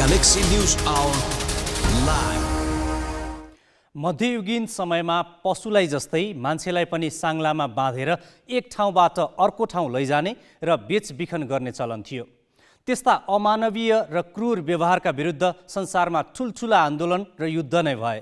Galaxy News Hour live. मध्ययुगीन समयमा पशुलाई जस्तै मान्छेलाई पनि साङ्लामा बाँधेर एक ठाउँबाट अर्को ठाउँ लैजाने र बेचबिखन गर्ने चलन थियो। त्यस्ता अमानवीय र क्रूर व्यवहारका विरुद्ध संसारमा ठुलठुला आन्दोलन र युद्ध नै भए।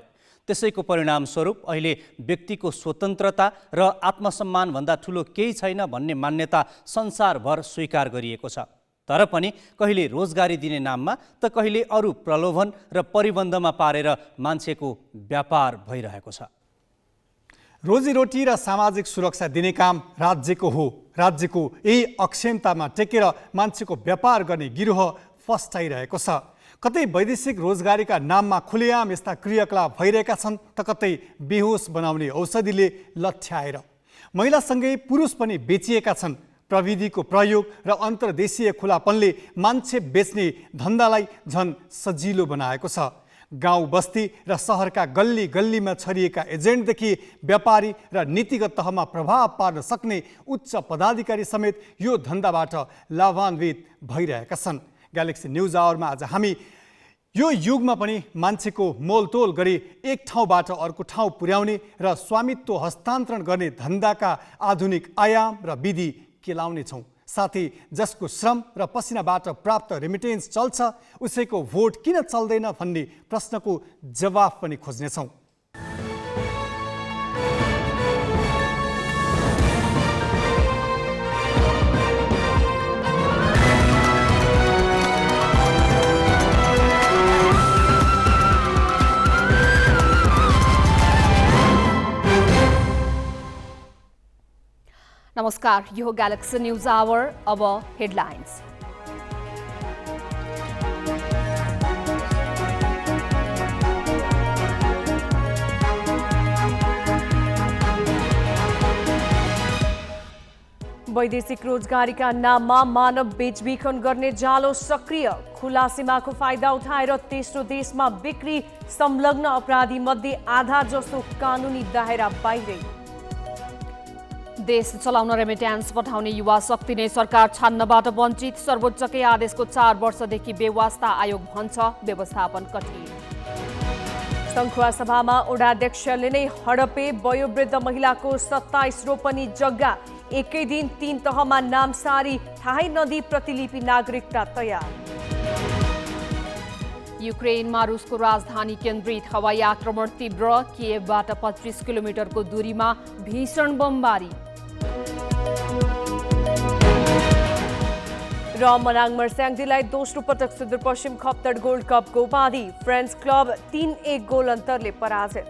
त्यसैको परिणामस्वरूप अहिले व्यक्तिको स्वतन्त्रता र आत्मसम्मान भन्दा ठुलो केही छैन भन्ने मान्यता संसारभर स्वीकार गरिएको छ। तर पनि कहिले रोजगारी दिने नाममा त कहिले अरू प्रलोभन र परिबन्धमा पारेर मान्छेको व्यापार भइरहेको छ। रोजीरोटी र सामाजिक सुरक्षा दिने काम राज्यको हो। राज्यको यही अक्षमतामा टेकेर मान्छेको व्यापार गर्ने गिरोह फस्टाइरहेको छ। कतै वैदेशिक रोजगारीका नाममा खुलेआम यस्ता क्रियाकलाप भइरहेका छन् त कतै बेहोस बनाउने औषधिले लठ्याएर महिलासँगै पुरुष पनि बेचिएका छन्। प्रविधिको प्रयोग र अन्तर्देशीय खुलापनले मान्छे बेच्ने धन्दालाई झन् सजिलो बनाएको छ। गाउँ बस्ती र सहरका गल्ली गल्लीमा छरिएका एजेन्टदेखि व्यापारी र नीतिगत तहमा प्रभाव पार्न सक्ने उच्च पदाधिकारी समेत यो धन्दाबाट लाभान्वित भइरहेका छन्। ग्यालेक्सी न्युज आवरमा आज हामी यो युगमा पनि मान्छेको मोलतोल गरी एक ठाउँबाट अर्को ठाउँ पुर्याउने र स्वामित्व हस्तान्तरण गर्ने धन्दाका आधुनिक आयाम र विधि केलाउने छौँ। साथै जसको श्रम र पसिनाबाट प्राप्त रेमिटेन्स चल्छ उसैको भोट किन चल्दैन भन्ने प्रश्नको जवाफ पनि खोज्नेछौँ। नमस्कार, यो ग्यालेक्सी न्यूज आवर। अब हेडलाइन्स। वैदेशिक रोजगारीका नाममा मानव बेचबिखन गर्ने जालो सक्रिय। खुला सीमाको फाइदा उठाएर तेस्रो देशमा बिक्री। संलग्न अपराधी मध्ये आधा जसो कानुनी दायरा बाहिरै। देश चलाउन रेमिट्यान्स पठाउने युवा शक्ति नै सरकार छान्नबाट वञ्चित। सर्वोच्चकै आदेशको 4 वर्षदेखि बेवास्ता आयोग भन्छ व्यवस्थापन कठिन। सङ्खुवा सभामा ओडाध्यक्षले नै हडपे। वयोवृद्ध महिलाको 27 रोपनी जग्गा। एकै दिन 3 तहमा नामसारी। थाहै नदी प्रतिलिपि नागरिकता तयार। युक्रेनमा रुसको राजधानी केन्द्रित हवाई आक्रमण तीव्र। कियेभबाट 25 किलोमिटरको दूरीमा भीषण बमबारी। र मनाङ मर्स्याङदीलाई दोस्रो पटक सुदूरपश्चिम खप्तड गोल्ड कपको उपाधि। फ्रेन्च क्लब 3-1 गोल अन्तरले पराजित।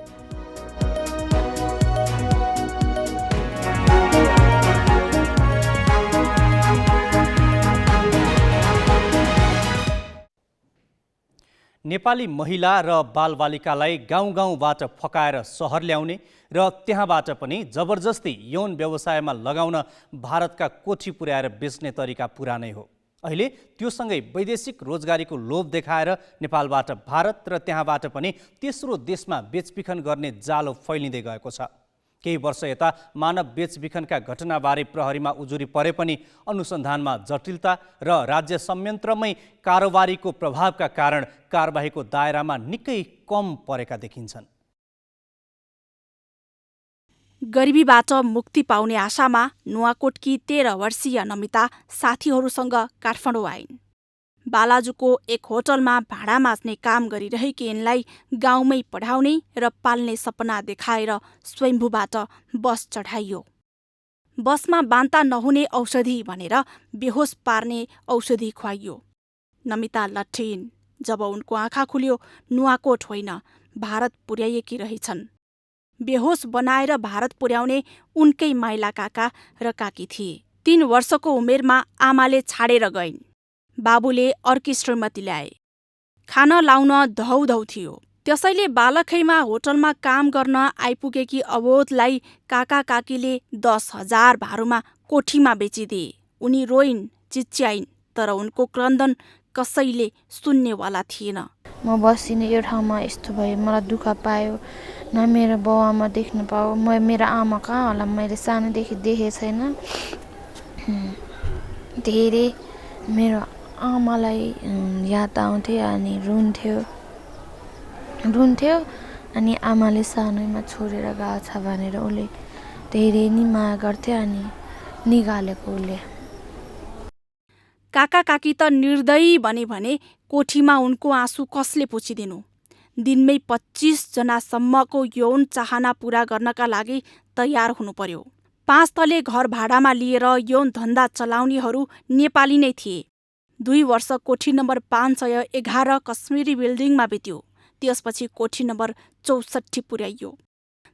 नेपाली महिला र बालबालिकालाई गाउँ गाउँबाट फकाएर सहर ल्याउने र त्यहाँबाट पनि जबरजस्ती यौन व्यवसायमा लगाउन भारतका कोठी पुर्याएर बेच्ने तरिका पुरानै हो। अहिले त्योसँगै वैदेशिक रोजगारीको लोभ देखाएर नेपालबाट भारत र त्यहाँबाट पनि तेस्रो देशमा बेचबिखन गर्ने जालो फैलिँदै गएको छ। केही वर्ष यता मानव बेचबिखनका घटनाबारे प्रहरीमा उजुरी परे पनि अनुसन्धानमा जटिलता र राज्य संयन्त्रमै कारोबारीको प्रभावका कारण कारबाहीको दायरामा निकै कम परेका देखिन्छन्। गरिबीबाट मुक्ति पाउने आशामा नुवाकोटकी 13 वर्षीय नमिता साथीहरूसँग काठमाडौँ आइन्। बालाजुको एक होटलमा भाडा माझ्ने काम गरिरहेकी यिनलाई गाउँमै पढाउने र पाल्ने सपना देखाएर स्वयम्भूबाट बस चढाइयो। बसमा बान्ता नहुने औषधि भनेर बेहोस पार्ने औषधि खुवाइयो। नमिता लट्ठिइन्। जब उनको आँखा खुल्यो नुवाकोट होइन भारत पुर्याएकी रहेछन्। बेहोस बनाएर भारत पुर्याउने उनकै माइला काका र काकी थिए। 3 वर्षको उमेरमा आमाले छाडेर गइन्। बाबुले अर्की श्रीमती ल्याए। खान लाउन धौधौ थियो। त्यसैले बालखैमा होटलमा काम गर्न आइपुगेकी अवोधलाई काका काकीले 10,000 भारूमा कोठीमा बेचिदिए। उनी रोइन्, चिच्याइन्, तर उनको क्रन्दन कसैले सुन्नेवाला थिएन। म बसिने यो ठाउँमा यस्तो भयो, मलाई दुःख पायो, न मेरो बाउ आमा देख्न पाऊ। मेरो आमा कहाँ होला, मैले सानोदेखि देखेको छैन। धेरै मेरो आमालाई याद आउँथ्यो अनि रुन्थ्यो अनि आमाले सानैमा छोडेर गएको छ भनेर उसले धेरै नै माया गर्थ्यो अनि निकालेको उसले। काका काकी त निर्दयी बने भने कोठीमा उनको आँसु कसले पुछिदिनु। दिनमै 25 जनासम्मको यौन चाहना पूरा गर्नका लागि तयार हुनु पर्यो। 5 तले घर भाडामा लिएर यौन धन्दा चलाउनेहरू नेपाली नै थिए। 2 वर्ष कोठी नम्बर 511 कश्मीरी बिल्डिङमा बित्यो। त्यसपछि कोठी नम्बर 64 पुर्याइयो।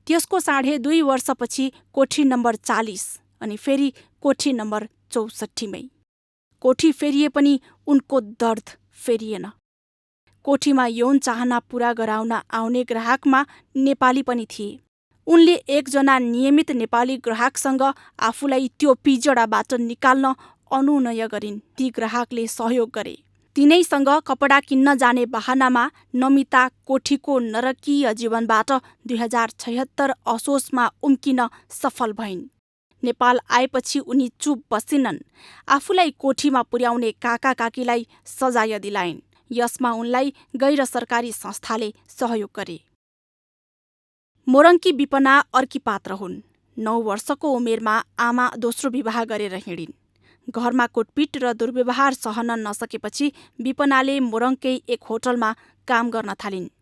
त्यसको 2.5 वर्षपछि कोठी नम्बर 40 अनि फेरि कोठी नम्बर 64 मै। कोठी फेरिए पनि उनको दर्द फेरिएन। कोठीमा यौन चाहना पूरा गराउन आउने ग्राहकमा नेपाली पनि थिए। उनले एकजना नियमित नेपाली ग्राहकसँग आफूलाई त्यो पिजडाबाट निकाल्न अनुनय गरिन्। ती ग्राहकले सहयोग गरे। तिनैसँग कपडा किन्न जाने बहानामा नमिता कोठीको नरकीय जीवनबाट 2076 असोजमा उम्किन सफल भइन्। नेपाल आएपछि उनी चुप बसिनन्। आफूलाई कोठीमा पुर्याउने काका काकीलाई सजाय दिलाइन्। यसमा उनलाई गैर सरकारी संस्थाले सहयोग गरे। मोरङकी विपना अर्की पात्र हुन्। 9 वर्षको उमेरमा आमा दोस्रो विवाह गरेर हिँडिन्। घरमा कुटपिट र दुर्व्यवहार सहन नसकेपछि विपनाले मोरङकै एक होटलमा काम गर्न थालिन्।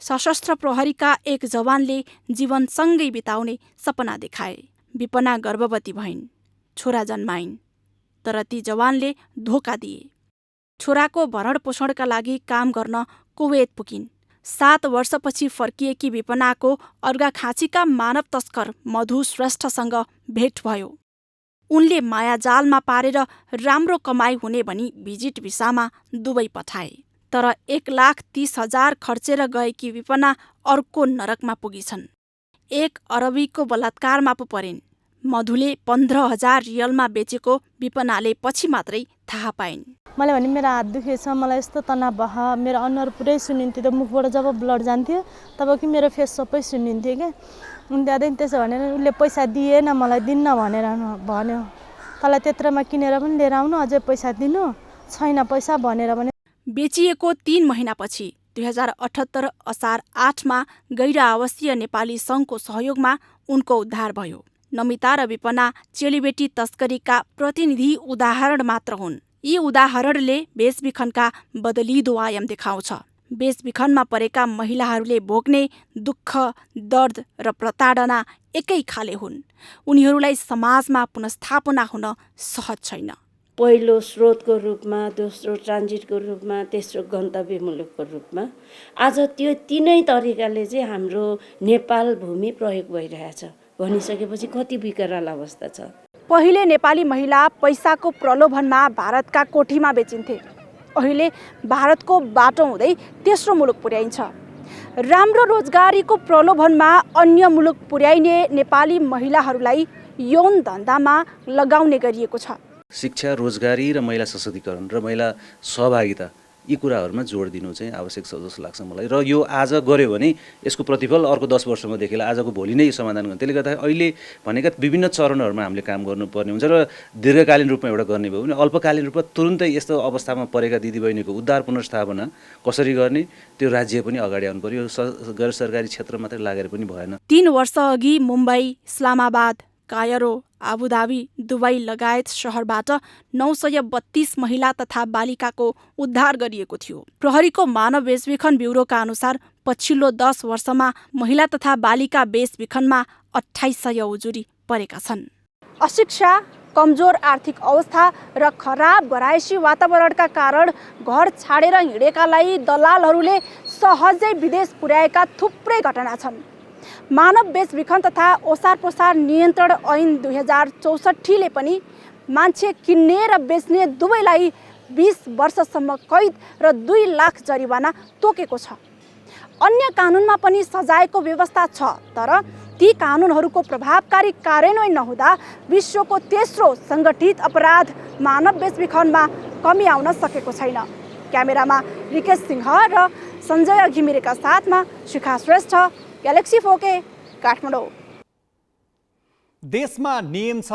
सशस्त्र प्रहरीका एक जवानले जीवनसँगै बिताउने सपना देखाए। विपना गर्भवती भइन्। छोरा जन्माइन्। तर ती जवानले धोका दिए। छोराको भरणपोषणका लागि काम गर्न कुवेत पुगिन्। 7 वर्षपछि फर्किएकी विपनाको अर्घाखाँचीका मानव तस्कर मधु श्रेष्ठसँग भेट भयो। उनले मायाजालमा पारेर राम्रो कमाई हुने भनी भिजिट भिसामा दुबई पठाए। तर 1,30,000 खर्चेर गएकी विपना अर्को नरकमा पुगिछन्। 1 अरबीको बलात्कारमा पो परिन्। मधुले 15,000 रियलमा बेचेको विपनाले पछि मात्रै थाहा पाइन्। मलाई भने मेरो हात दुखेछ, मलाई यस्तो तनाव भयो, मेरो अनुहार पुरै सुनिन्थ्यो। त मुखबाट जब ब्लड जान्थ्यो तब कि मेरो फेस सबै सुनिन्थ्यो क्या। अनि त्यहाँदेखि त्यसो भनेर उसले पैसा दिएन, मलाई दिन्न भनेर भन्यो। तँलाई त्यत्रोमा किनेर पनि लिएर आउनु, अझै पैसा दिनु छैन पैसा भनेर भने। बेचिएको 3 महिनापछि 2078 असार 8 मा गैर आवासीय नेपाली सङ्घको सहयोगमा उनको उद्धार भयो। नमिता र विपना चेलीबेटी तस्करीका प्रतिनिधि उदाहरण मात्र हुन्। यी उदाहरणले बेचबिखनका बदलिदो आयाम देखाउँछ। बेचबिखनमा परेका महिलाहरूले भोग्ने दुःख, दर्द र प्रताडना एकै खाले हुन्। उनीहरूलाई समाजमा पुनस्थापना हुन सहज छैन। पहिलो स्रोतको रूपमा, दोस्रो ट्रान्जिटको रूपमा, तेस्रो गन्तव्य मुलुकको रूपमा आज त्यो तीनै तरिकाले चाहिँ हाम्रो नेपाल भूमि प्रयोग भइरहेछ भनिसकेपछि कति विकराल अवस्था छ। पहिले नेपाली महिला पैसाको प्रलोभनमा भारतका कोठीमा बेचिन्थे। अहिले भारतको बाटो हुँदै तेस्रो मुलुक पुर्याइन्छ। राम्रो रोजगारीको प्रलोभनमा अन्य मुलुक पुर्याइने नेपाली महिलाहरूलाई यौन धन्दामा लगाउने गरिएको छ। शिक्षा, रोजगारी र महिला सशक्तिकरण र महिला सहभागिता यी कुराहरूमा जोड दिनु चाहिँ आवश्यक छ जस्तो लाग्छ मलाई। र यो आज गर्यो भने यसको प्रतिफल अर्को 10 वर्षमा देखेला। आजको भोलि नै समाधान गर्ने। त्यसले गर्दा अहिले भनेका विभिन्न चरणहरूमा हामीले काम गर्नुपर्ने हुन्छ र दीर्घकालीन रूपमा एउटा गर्ने भयो भने अल्पकालीन रूपमा तुरुन्तै यस्तो अवस्थामा परेका दिदीबहिनीको उद्धार पुनर्स्थापना कसरी गर्ने त्यो राज्य पनि अगाडि आउनु पर्यो। गैर सरकारी क्षेत्र मात्रै लागेर पनि भएन। 3 वर्ष अघि Mumbai, Islamabad, Cairo, Abu Dhabi, Dubai लगायत शहरबाट 932 महिला तथा बालिकाको उद्धार गरिएको थियो। प्रहरीको मानव बेचबिखन ब्युरोका अनुसार पछिल्लो 10 वर्षमा महिला तथा बालिका बेचबिखनमा 2800 उजुरी परेका छन्। अशिक्षा, कमजोर आर्थिक अवस्था र खराब घरायसी वातावरणका कारण घर छाडेर हिँडेकालाई दलालहरूले सहजै विदेश पुर्याएका थुप्रै घटना छन्। मानव बेचबिखन तथा ओसार पोसार नियन्त्रण ऐन 2064 ले पनि मान्छे किन्ने र बेच्ने दुवैलाई 20 वर्षसम्म कैद र 2 लाख जरिवाना तोकेको छ। अन्य कानुनमा पनि सजायको व्यवस्था छ, तर ती कानुनहरूको प्रभावकारी कार्यान्वयन नहुँदा विश्वको तेस्रो सङ्गठित अपराध मानव बेचबिखनमा कमी आउन सकेको छैन। क्यामेरामा रिकेश सिंह र सञ्जय घिमिरेका साथमा शिखा श्रेष्ठ, ग्यालेक्सी 4K, काठमाडौँ। देशमा नियम छ,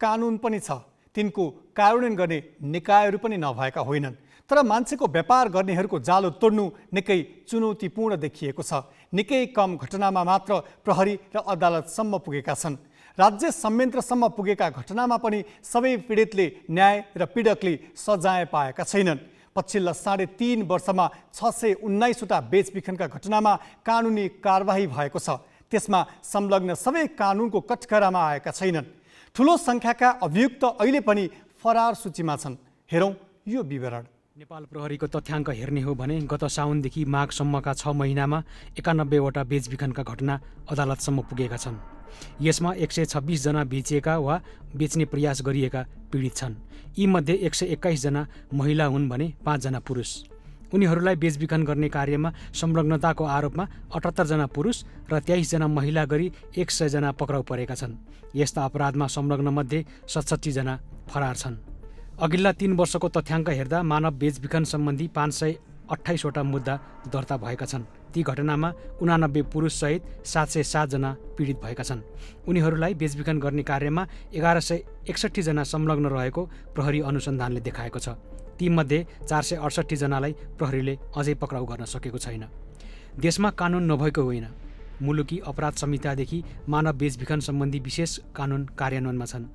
कानुन पनि छ, तिनको कार्यान्वयन गर्ने निकायहरू पनि नभएका होइनन्। तर मान्छेको व्यापार गर्नेहरूको जालो तोड्नु निकै चुनौतीपूर्ण देखिएको छ। निकै कम घटनामा मात्र प्रहरी र अदालतसम्म पुगेका छन्। राज्य संयन्त्रसम्म पुगेका घटनामा पनि सबै पीडितले न्याय र पीडकले सजाय पाएका छैनन्। पछिल्ला 3.5 वर्षमा 619वटा बेचबिखनका घटनामा कानुनी कारबाही भएको छ। त्यसमा संलग्न सबै कानुनको कठघरामा आएका छैनन्। ठुलो सङ्ख्याका अभियुक्त अहिले पनि फरार सूचीमा छन्। हेरौँ यो विवरण। नेपाल प्रहरीको तथ्याङ्क हेर्ने हो भने गत साउनदेखि माघसम्मका 6 महिनामा 91वटा बेचबिखनका घटना अदालतसम्म पुगेका छन्। यसमा 126 जना बेचिएका वा बेच्ने प्रयास गरिएका पीडित छन्। यीमध्ये 121 जना महिला हुन् भने 5 जना पुरुष। उनीहरूलाई बेचबिखन गर्ने कार्यमा संलग्नताको आरोपमा 78 जना पुरुष र 23 जना महिला गरी 100 जना पक्राउ परेका छन्। यस्ता अपराधमा संलग्न मध्ये 67 जना फरार छन्। अघिल्ला 3 वर्षको तथ्याङ्क हेर्दा मानव बेचबिखन सम्बन्धी 528वटा मुद्दा दर्ता भएका छन्। ती घटनामा 89 पुरुषसहित 707 जना पीडित भएका छन्। उनीहरूलाई बेचबिखन गर्ने कार्यमा 1161 जना संलग्न रहेको प्रहरी अनुसन्धानले देखाएको छ। तीमध्ये 468 जनालाई प्रहरीले अझै पक्राउ गर्न सकेको छैन। देशमा कानुन नभएको होइन। मुलुकी अपराध संहितादेखि मानव बेचबिखन सम्बन्धी विशेष कानुन कार्यान्वयनमा छन्।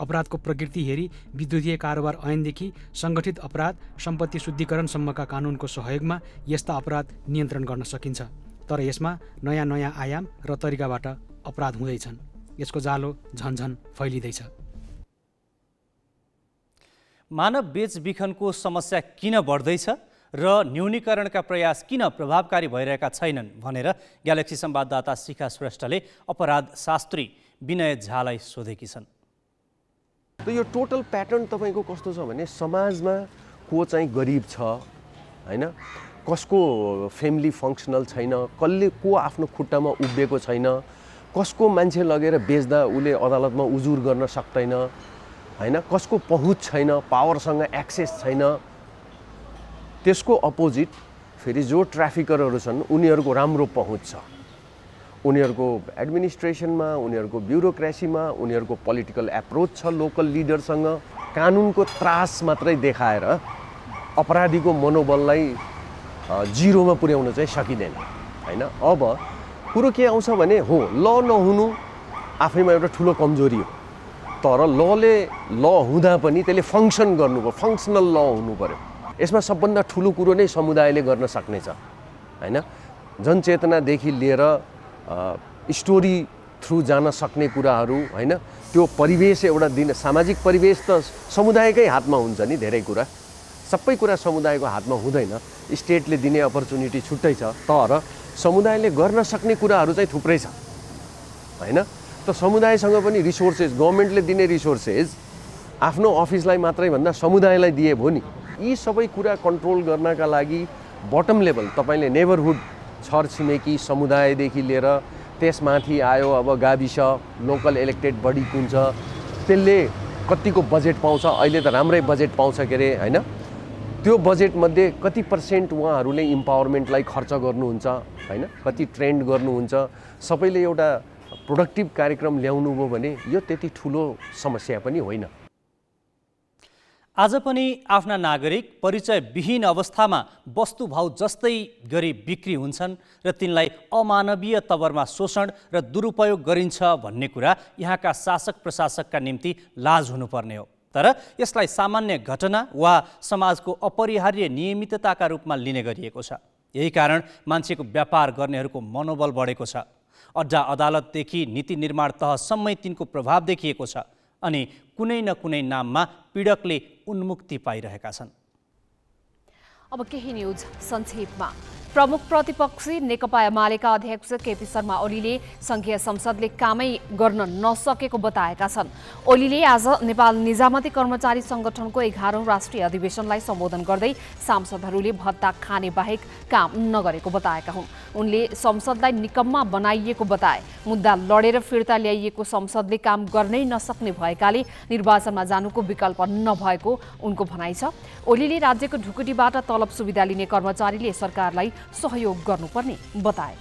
अपराधको प्रकृति हेरी विद्युतीय कारोबार ऐनदेखि सङ्गठित अपराध सम्पत्ति शुद्धिकरणसम्मका कानुनको सहयोगमा यस्ता अपराध नियन्त्रण गर्न सकिन्छ। तर यसमा नयाँ नयाँ आयाम र तरिकाबाट अपराध हुँदैछन्। यसको जालो झन्झन फैलिँदैछ। मानव बेचबिखनको समस्या किन बढ्दैछ र न्यूनीकरणका प्रयास किन प्रभावकारी भइरहेका छैनन् भनेर ग्यालेक्सी संवाददाता शिखा श्रेष्ठले अपराध शास्त्री विनय झालाई सोधेकी छन्। त यो टोटल प्याटर्न तपाईँको कस्तो छ भने समाजमा को चाहिँ गरिब छ हैन, कसको फ्यामिली फङ्सनल छैन, कसले को आफ्नो खुट्टामा उभिएको छैन, कसको मान्छे लगेर बेच्दा उसले अदालतमा उजुर गर्न सक्दैन हैन, कसको पहुँच छैन, पावरसँग एक्सेस छैन। त्यसको अपोजिट फेरि जो ट्राफिकरहरू छन् उनीहरूको राम्रो पहुँच छ। उनीहरूको एडमिनिस्ट्रेसनमा, उनीहरूको ब्युरोक्रेसीमा, उनीहरूको पोलिटिकल एप्रोच छ लोकल लिडरसँग। कानुनको त्रास मात्रै देखाएर अपराधीको मनोबललाई जिरोमा पुर्याउन चाहिँ सकिँदैन हैन। अब कुरो के आउँछ भने हो ल नहुनु आफैमा एउटा ठुलो कमजोरी हो। तर लले ल हुँदा पनि त्यसले फङ्सन गर्नु पर्यो, फङ्सनल ल हुनु पर्यो। यसमा सबभन्दा ठुलो कुरो नै समुदायले गर्न सक्ने छ हैन। जनचेतनादेखि लिएर स्टोरी थ्रु जान सक्ने कुराहरू हैन। त्यो परिवेश एउटा दिन सामाजिक परिवेश त समुदायकै हातमा हुन्छ नि। धेरै कुरा सबै कुरा समुदायको हातमा हुँदैन। स्टेटले दिने अपर्च्युनिटी छुट्टै छ, तर समुदायले गर्न सक्ने कुराहरू चाहिँ थुप्रै छ हैन। त समुदायसँग पनि रिसोर्सेस, गभर्मेन्टले दिने रिसोर्सेस आफ्नो अफिसलाई मात्रै भन्दा समुदायलाई दिए भयो नि। यी सबै कुरा कन्ट्रोल गर्नका लागि बटम लेभल तपाईँले नेबरहुड, छरछिमेकी, समुदायदेखि लिएर त्यसमाथि आयो अब गाविस, लोकल इलेक्टेड बडी कुन छ, त्यसले कतिको बजेट पाउँछ। अहिले त राम्रै बजेट पाउँछ के अरे हैन। त्यो बजेटमध्ये कति % उहाँहरूले इम्पावरमेन्टलाई खर्च गर्नुहुन्छ हैन, कति ट्रेन्ड गर्नुहुन्छ। सबैले एउटा प्रोडक्टिभ कार्यक्रम ल्याउनु भयो भने यो त्यति ठुलो समस्या पनि होइन। आज पनि आफ्ना नागरिक परिचयविहीन अवस्थामा वस्तुभाउ जस्तै गरी बिक्री हुन्छन् र तिनलाई अमानवीय तवरमा शोषण र दुरुपयोग गरिन्छ भन्ने कुरा यहाँका शासक प्रशासकका निम्ति लाज हुनुपर्ने हो। तर यसलाई सामान्य घटना वा समाजको अपरिहार्य नियमितताका रूपमा लिने गरिएको छ। यही कारण मान्छेको व्यापार गर्नेहरूको मनोबल बढेको छ। अड्डा अदालतदेखि नीति निर्माण तहसम्मै तिनको प्रभाव देखिएको छ अनि कुनै न कुनै नाममा पीडकले उन्मुक्ति पाइरहेका छन्। अब केही न्यूज संक्षेपमा। प्रमुख प्रतिपक्षी नेकपा एमालेका अध्यक्ष केपी शर्मा ओलीले संघीय संसदले कामै गर्न नसकेको बताएका छन्। ओलीले आज नेपाल निजामती कर्मचारी संगठनको 11औं राष्ट्रिय अधिवेशनलाई सम्बोधन गर्दै सांसदहरूले भत्ता खाने बाहेक काम नगरेको बताएका हुन्। उनले संसदलाई निकम्मा बनाइएको बताए। मुद्दा लडेर फिर्ता ल्याइएको संसदले काम गर्नै नसक्ने भएकाले निर्वाचनमा जानुको विकल्प नभएको उनको भनाइ छ। ओलीले राज्यको ढुकुटीबाट तलब सुविधा लिने कर्मचारीले सरकारलाई सहयोग गर्नुपर्ने बताए।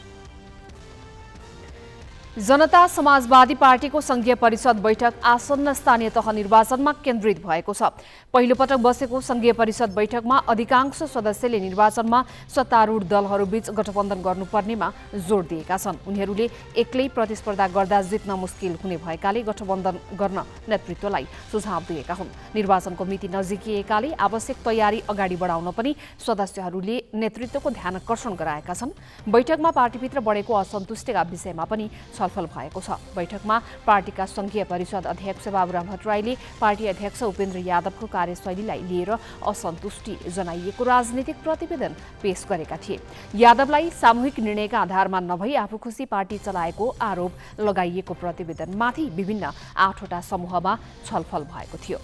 जनता समाजवादी पार्टीको संघीय परिषद बैठक आसन्न स्थानीय तह निर्वाचनमा केन्द्रित भएको छ। पहिलो पटक बसेको संघीय परिषद बैठकमा अधिकांश सदस्यले निर्वाचनमा सत्तारूढ दलहरूबीच गठबन्धन गर्नुपर्नेमा जोड दिएका छन्। उनीहरूले एक्लै प्रतिस्पर्धा गर्दा जित्न मुस्किल हुने भएकाले गठबन्धन गर्न नेतृत्वलाई सुझाव दिएका हुन्। निर्वाचनको मिति नजिकिएकाले आवश्यक तयारी अगाडि बढाउन पनि सदस्यहरूले नेतृत्वको ध्यानकर्षण गराएका छन्। बैठकमा पार्टीभित्र बढेको असन्तुष्टिका विषयमा पनि छलफल भएको छ। बैठकमा पार्टीका संघीय परिषद अध्यक्ष बाबुराम भट्टराईले पार्टी अध्यक्ष उपेन्द्र यादवको कार्यशैलीलाई लिएर असन्तुष्टि जनाइएको राजनीतिक प्रतिवेदन पेश गरेका थिए। यादवलाई सामूहिक निर्णयका आधारमा नभई आफू खुसी पार्टी चलाएको आरोप लगाइएको प्रतिवेदनमाथि विभिन्न 8वटा समूहमा छलफल भएको थियो।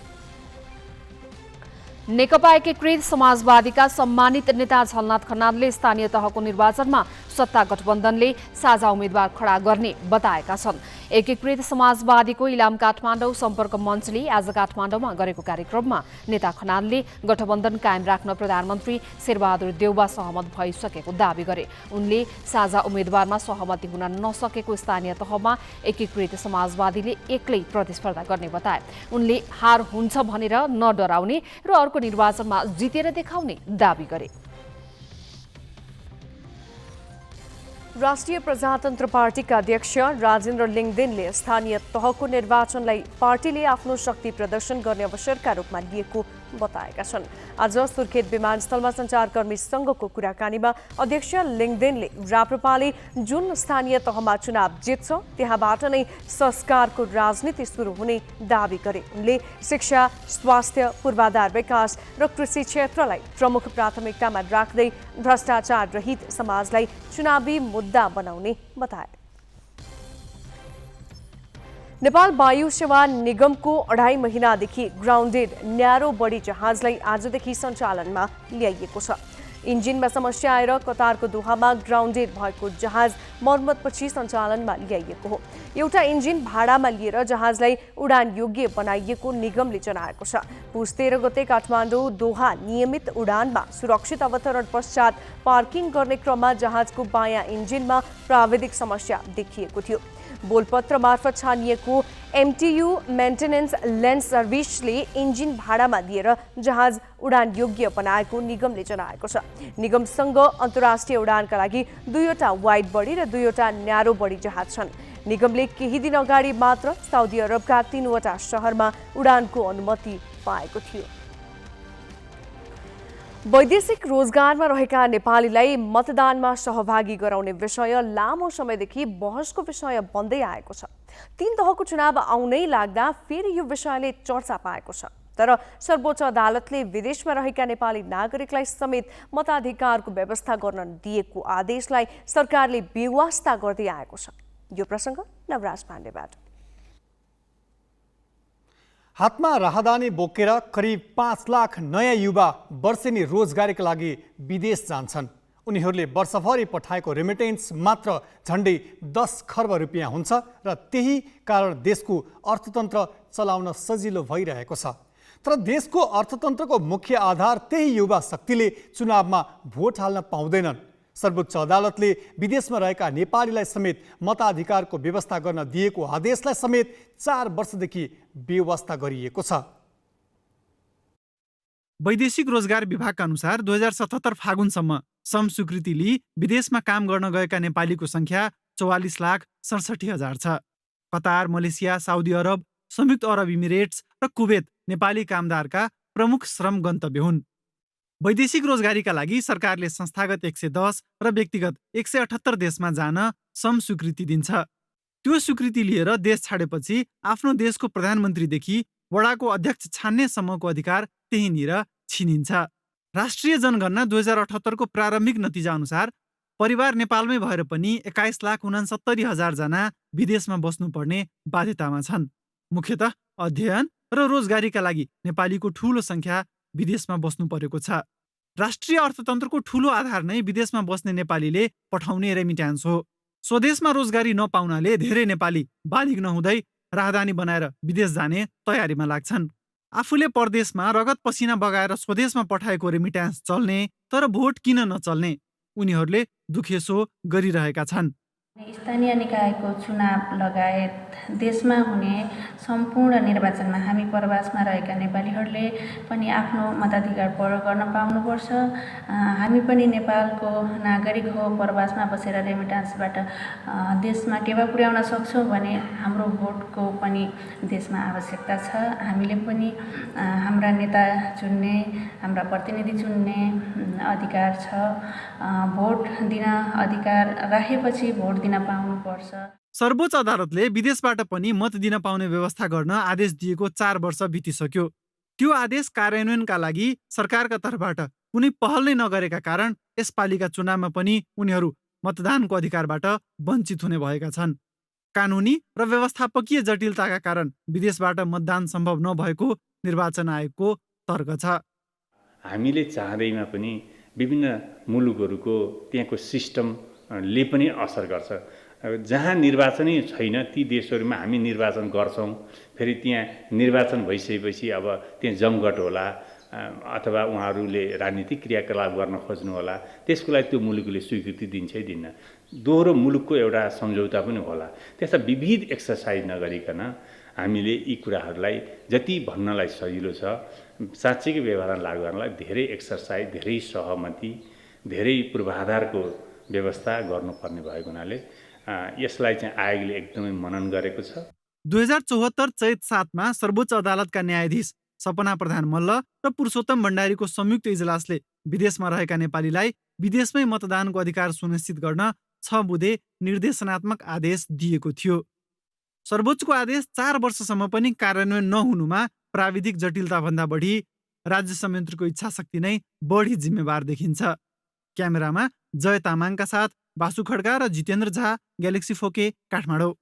नेकपा एकीकृत समाजवादीका सम्मानित नेता झलनाथ खनालले स्थानीय तहको निर्वाचनमा सत्ता गठबन्धनले साझा उम्मेद्वार खडा गर्ने बताएका छन्। एकीकृत समाजवादीको इलाम काठमाडौँ सम्पर्क मञ्चले आज काठमाडौँमा गरेको कार्यक्रममा नेता खनालले गठबन्धन कायम राख्न प्रधानमन्त्री शेरबहादुर देउवा सहमत भइसकेको दावी गरे। उनले साझा उम्मेद्वारमा सहमति हुन नसकेको स्थानीय तहमा एकीकृत समाजवादीले एक्लै प्रतिस्पर्धा गर्ने बताए। उनले हार हुन्छ भनेर नडराउने र अर्को निर्वाचनमा जितेर देखाउने दावी गरे। राष्ट्रिय प्रजातन्त्र पार्टीका अध्यक्ष राजेन्द्र लिङदेनले स्थानीय तहको निर्वाचनलाई पार्टीले आफ्नो शक्ति प्रदर्शन गर्ने अवसरका रूपमा लिएको बताएका छन्। आज सुर्खेत विमानस्थलमा सञ्चारकर्मी संघको कुराकानीमा अध्यक्ष लिङदेनले राप्रपाले जुन स्थानीय तहमा चुनाव जित्छ त्यहाँबाट नै संस्कारको राजनीति सुरु हुने दावी गरे। उनले शिक्षा, स्वास्थ्य, पूर्वाधार विकास र कृषि क्षेत्रलाई प्रमुख प्राथमिकतामा राख्दै भ्रष्टाचार रहित समाजलाई चुनावी मुद्दा बनाउने बताए। नेपाल वायु सेवा निगमको 2.5 महिनादेखि ग्राउन्डेड न्यारो बडी जहाजलाई आजदेखि सञ्चालनमा ल्याइएको छ। इन्जिनमा समस्या आएर कतारको दोहामा ग्राउन्डेड भएको जहाज मर्मतपछि सञ्चालनमा ल्याइएको हो। एउटा इन्जिन भाडामा लिएर जहाजलाई उडान योग्य बनाइएको निगमले जनाएको छ। पुस 13 गते काठमाडौँ दोहा नियमित उडानमा सुरक्षित अवतरण पश्चात पार्किङ गर्ने क्रममा जहाजको बायाँ इन्जिनमा प्राविधिक समस्या देखिएको थियो। बोलपत्र मार्फत छानिएको MTU मेन्टेनेन्स ल्यान्ड सर्भिसले इन्जिन भाडामा दिएर जहाज उडान योग्य बनाएको निगमले जनाएको छ। निगमसँग अन्तर्राष्ट्रिय उडानका लागि 2वटा वाइड बडी र 2वटा न्यारो बडी जहाज छन्। निगमले केही दिन अगाडि मात्र साउदी अरबका 3वटा शहरमा उडानको अनुमति पाएको थियो। वैदेशिक रोजगारमा रहेका नेपालीलाई मतदानमा सहभागी गराउने विषय लामो समयदेखि बहसको विषय बन्दै आएको छ। 3 तहको चुनाव आउनै लाग्दा फेरि यो विषयले चर्चा पाएको छ। तर सर्वोच्च अदालतले विदेशमा रहेका नेपाली नागरिकलाई समेत मताधिकारको व्यवस्था गर्न दिएको आदेशलाई सरकारले बेवास्ता गर्दै आएको छ। यो प्रसङ्ग नवराज पाण्डेबाट। हातमा राहदानी बोकेर करिब 5 लाख नयाँ युवा वर्षेनी रोजगारीका लागि विदेश जान्छन्। उनीहरूले वर्षभरि पठाएको रेमिटेन्स मात्र झन्डै 10 खर्ब रुपियाँ हुन्छ र त्यही कारण देशको अर्थतन्त्र चलाउन सजिलो भइरहेको छ। तर देशको अर्थतन्त्रको मुख्य आधार त्यही युवा शक्तिले चुनावमा भोट हाल्न पाउँदैनन्। सर्वोच्च अदालतले विदेशमा रहेका नेपालीलाई समेत मताधिकारको व्यवस्था गर्न दिएको आदेशलाई समेत 4 वर्षदेखि बेवास्ता गरिएको छ। वैदेशिक रोजगार विभागका अनुसार 2077 फागुनसम्म श्रम स्वीकृति लिई विदेशमा काम गर्न गएका नेपालीको संख्या 44,67,000 छ। कतार, मलेसिया, साउदी अरब, संयुक्त अरब इमिरेट्स र कुवेत नेपाली कामदारका प्रमुख श्रम गन्तव्य हुन्। वैदेशिक रोजगारीका लागि सरकारले संस्थागत 110 र व्यक्तिगत 178 देशमा जान श्रम स्वीकृति दिन्छ। त्यो स्वीकृति लिएर देश छाडेपछि आफ्नो देशको प्रधानमन्त्रीदेखि वडाको अध्यक्ष छान्नेसम्मको अधिकार त्यहीँनिर छिनिन्छ। राष्ट्रिय जनगणना 2078 को प्रारम्भिक नतिजा अनुसार परिवार नेपालमै भएर पनि 21,69,000 जना विदेशमा बस्नुपर्ने बाध्यतामा छन्। मुख्यतः अध्ययन र रोजगारीका लागि नेपालीको ठूलो संख्या विदेशमा बस्नु परेको छ। राष्ट्रिय अर्थतन्त्रको ठूलो आधार नै विदेशमा बस्ने नेपालीले पठाउने रेमिट्यान्स हो। स्वदेशमा रोजगारी नपाउनाले धेरै नेपाली बालिग नहुँदै राहदानी बनाएर विदेश जाने तयारीमा लाग्छन्। आफूले परदेशमा रगत पसिना बगाएर स्वदेशमा पठाएको रेमिट्यान्स चल्ने तर भोट किन नचल्ने उनीहरूले दुखेसो गरिरहेका छन्। स्थानीय निकायको चुनाव लगायत देशमा हुने सम्पूर्ण निर्वाचनमा हामी प्रवासमा रहेका नेपालीहरूले पनि आफ्नो मताधिकार प्रयोग गर्न पाउनुपर्छ। हामी पनि नेपालको नागरिक हो, प्रवासमा बसेर रेमिटान्सबाट देशमा टेवा पुर्याउन सक्छौँ भने हाम्रो भोटको पनि देशमा आवश्यकता छ। हामीले पनि हाम्रा नेता चुन्ने, हाम्रा प्रतिनिधि चुन्ने अधिकार छ। भोट दिन अधिकार राखेपछि भोट दिन पाउनुपर्छ। सर्वोच्च अदालतले विदेशबाट पनि मत दिन पाउने व्यवस्था गर्न आदेश दिएको 4 वर्ष बितिसक्यो। त्यो आदेश कार्यान्वयनका लागि सरकारका तर्फबाट कुनै पहल नै नगरेका कारण यसपालिका चुनावमा पनि उनीहरू मतदानको अधिकारबाट वञ्चित हुने भएका छन्। कानुनी र व्यवस्थापकीय जटिलताका कारण विदेशबाट मतदान सम्भव नभएको निर्वाचन आयोगको तर्क छ। हामीले चाहँदैमा पनि विभिन्न मुलुकहरूको त्यहाँको सिस्टमले पनि असर गर्छ। जहाँ निर्वाचनै छैन ती देशहरूमा हामी निर्वाचन गर्छौँ, फेरि त्यहाँ निर्वाचन भइसकेपछि अब त्यहाँ जमघट होला अथवा उहाँहरूले राजनीतिक क्रियाकलाप गर्न खोज्नु होला, त्यसको लागि त्यो मुलुकले स्वीकृति दिन्छै दिन्न। दोहोरो मुलुकको एउटा सम्झौता पनि होला। त्यस्ता विविध एक्सर्साइज नगरिकन हामीले यी कुराहरूलाई जति भन्नलाई सजिलो छ, साँच्चैकै व्यवहारमा लागू गर्नलाई धेरै एक्सर्साइज, धेरै सहमति, धेरै पूर्वाधारको व्यवस्था गर्नुपर्ने भएको हुनाले यसलाई चाहिँ आयोगले एकदमै मनन गरेको छ। 2074 चैत 7 मा सर्वोच्च अदालतका न्यायाधीश सपना प्रधान मल्ल र पुरुषोत्तम भण्डारीको संयुक्त इजलासले विदेशमा रहेका नेपालीलाई विदेशमै मतदानको अधिकार सुनिश्चित गर्न 6 बुँदे निर्देशनात्मक आदेश दिएको थियो। सर्वोच्चको आदेश 4 वर्षसम्म पनि कार्यान्वयन नहुनुमा प्राविधिक जटिलताभन्दा बढी राज्य संयन्त्रको इच्छाशक्ति नै बढी जिम्मेवार देखिन्छ। क्यामेरामा जय तामाङका साथ बासु खड्का र जितेन्द्र झा, ग्यालेक्सी फोके, काठमाडौँ।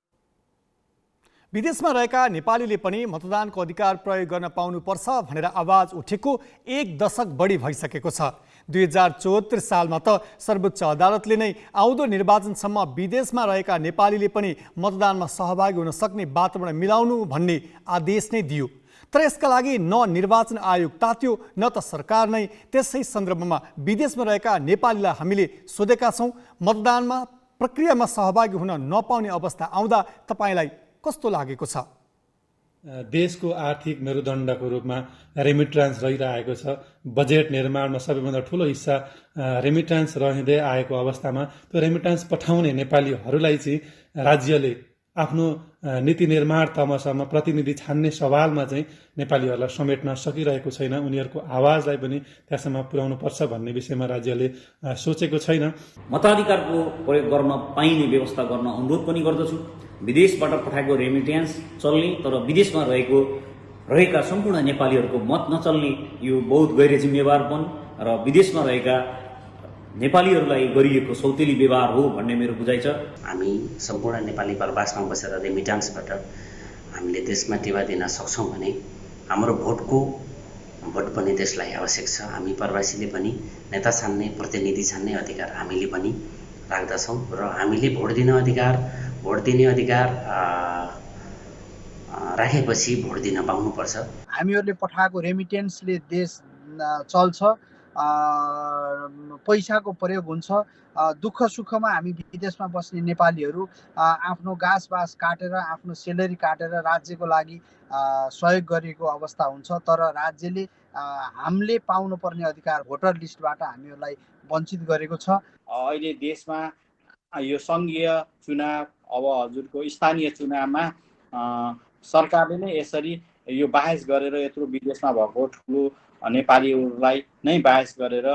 विदेशमा रहेका नेपालीले पनि मतदानको अधिकार प्रयोग गर्न पाउनुपर्छ भनेर आवाज उठेको 1 दशक बढी भइसकेको छ। 2074 सालमा त सर्वोच्च अदालतले नै आउँदो निर्वाचनसम्म विदेशमा रहेका नेपालीले पनि मतदानमा सहभागी हुन सक्ने वातावरण मिलाउनु भन्ने आदेश नै दियो। तर यसका लागि न निर्वाचन आयोग तात्यो न त सरकार नै। त्यसै सन्दर्भमा विदेशमा रहेका नेपालीलाई हामीले सोधेका छौँ, मतदानमा प्रक्रियामा सहभागी हुन नपाउने अवस्था आउँदा तपाईँलाई कस्तो लागेको छ? देशको आर्थिक मेरुदण्डको रूपमा रेमिट्रान्स रहिरहेको छ। बजेट निर्माणमा सबैभन्दा ठुलो हिस्सा रेमिट्रान्स रहँदै आएको अवस्थामा त्यो रेमिट्रान्स पठाउने नेपालीहरूलाई चाहिँ राज्यले आफ्नो नीति निर्माण तमसमा प्रतिनिधि छान्ने सवालमा चाहिँ नेपालीहरूलाई समेट्न सकिरहेको छैन। उनीहरूको आवाजलाई पनि त्यहाँसम्म पुर्याउनु पर्छ भन्ने विषयमा राज्यले सोचेको छैन। मताधिकारको प्रयोग गर्न पाइने व्यवस्था गर्न अनुरोध पनि गर्दछु। विदेशबाट पठाएको रेमिट्यान्स चल्ने तर विदेशमा रहेका सम्पूर्ण नेपालीहरूको मत नचल्ने यो बहुत गैर जिम्मेवारपन र विदेशमा रहेका नेपालीहरूलाई गरिएको सौतेली व्यवहार हो भन्ने मेरो बुझाइ छ। हामी सम्पूर्ण नेपाली प्रवासमा बसेर रेमिट्यान्सबाट हामीले देशमा टेवा दिन सक्छौँ भने हाम्रो भोट पनि देशलाई आवश्यक छ। हामी प्रवासीले पनि नेता छान्ने, प्रतिनिधि छान्ने अधिकार हामीले पनि राख्दछौँ र हामीले भोट दिने अधिकार राखेपछि भोट दिन पाउनुपर्छ। हामीहरूले पठाएको रेमिटेन्सले देश चल्छ, पैसाको प्रयोग हुन्छ। दुःख सुखमा हामी विदेशमा बस्ने नेपालीहरू आफ्नो घाँस बास काटेर, आफ्नो सेलेरी काटेर राज्यको लागि सहयोग गरेको अवस्था हुन्छ। तर राज्यले हामीले पाउनुपर्ने अधिकार भोटर लिस्टबाट हामीहरूलाई वञ्चित गरेको छ। अहिले देशमा यो सङ्घीय चुनाव, अब हजुरको स्थानीय चुनावमा सरकारले नै यसरी यो बाहेस गरेर यत्रो विदेशमा भएको ठुलो नेपालीहरूलाई नै बाहेस गरेर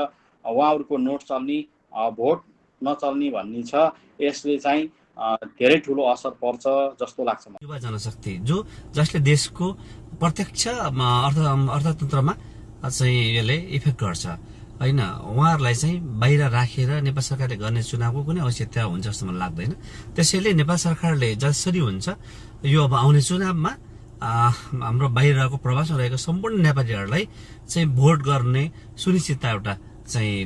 उहाँहरूको नोट चल्ने, भोट नचल्ने भन्ने छ। यसले चाहिँ धेरै ठुलो असर पर्छ जस्तो लाग्छ। युवा जनशक्ति जसले देशको प्रत्यक्ष अर्थतन्त्रमा चाहिँ यसले इफेक्ट गर्छ होइन, उहाँहरूलाई चाहिँ बाहिर राखेर नेपाल सरकारले गर्ने चुनावको कुनै आवश्यकता हुन्छ जस्तो मलाई लाग्दैन। त्यसैले नेपाल सरकारले जसरी हुन्छ यो अब आउने चुनावमा हाम्रो बाहिरको प्रवासमा रहेको सम्पूर्ण नेपालीहरूलाई चाहिँ भोट गर्ने सुनिश्चितता एउटा चाहिँ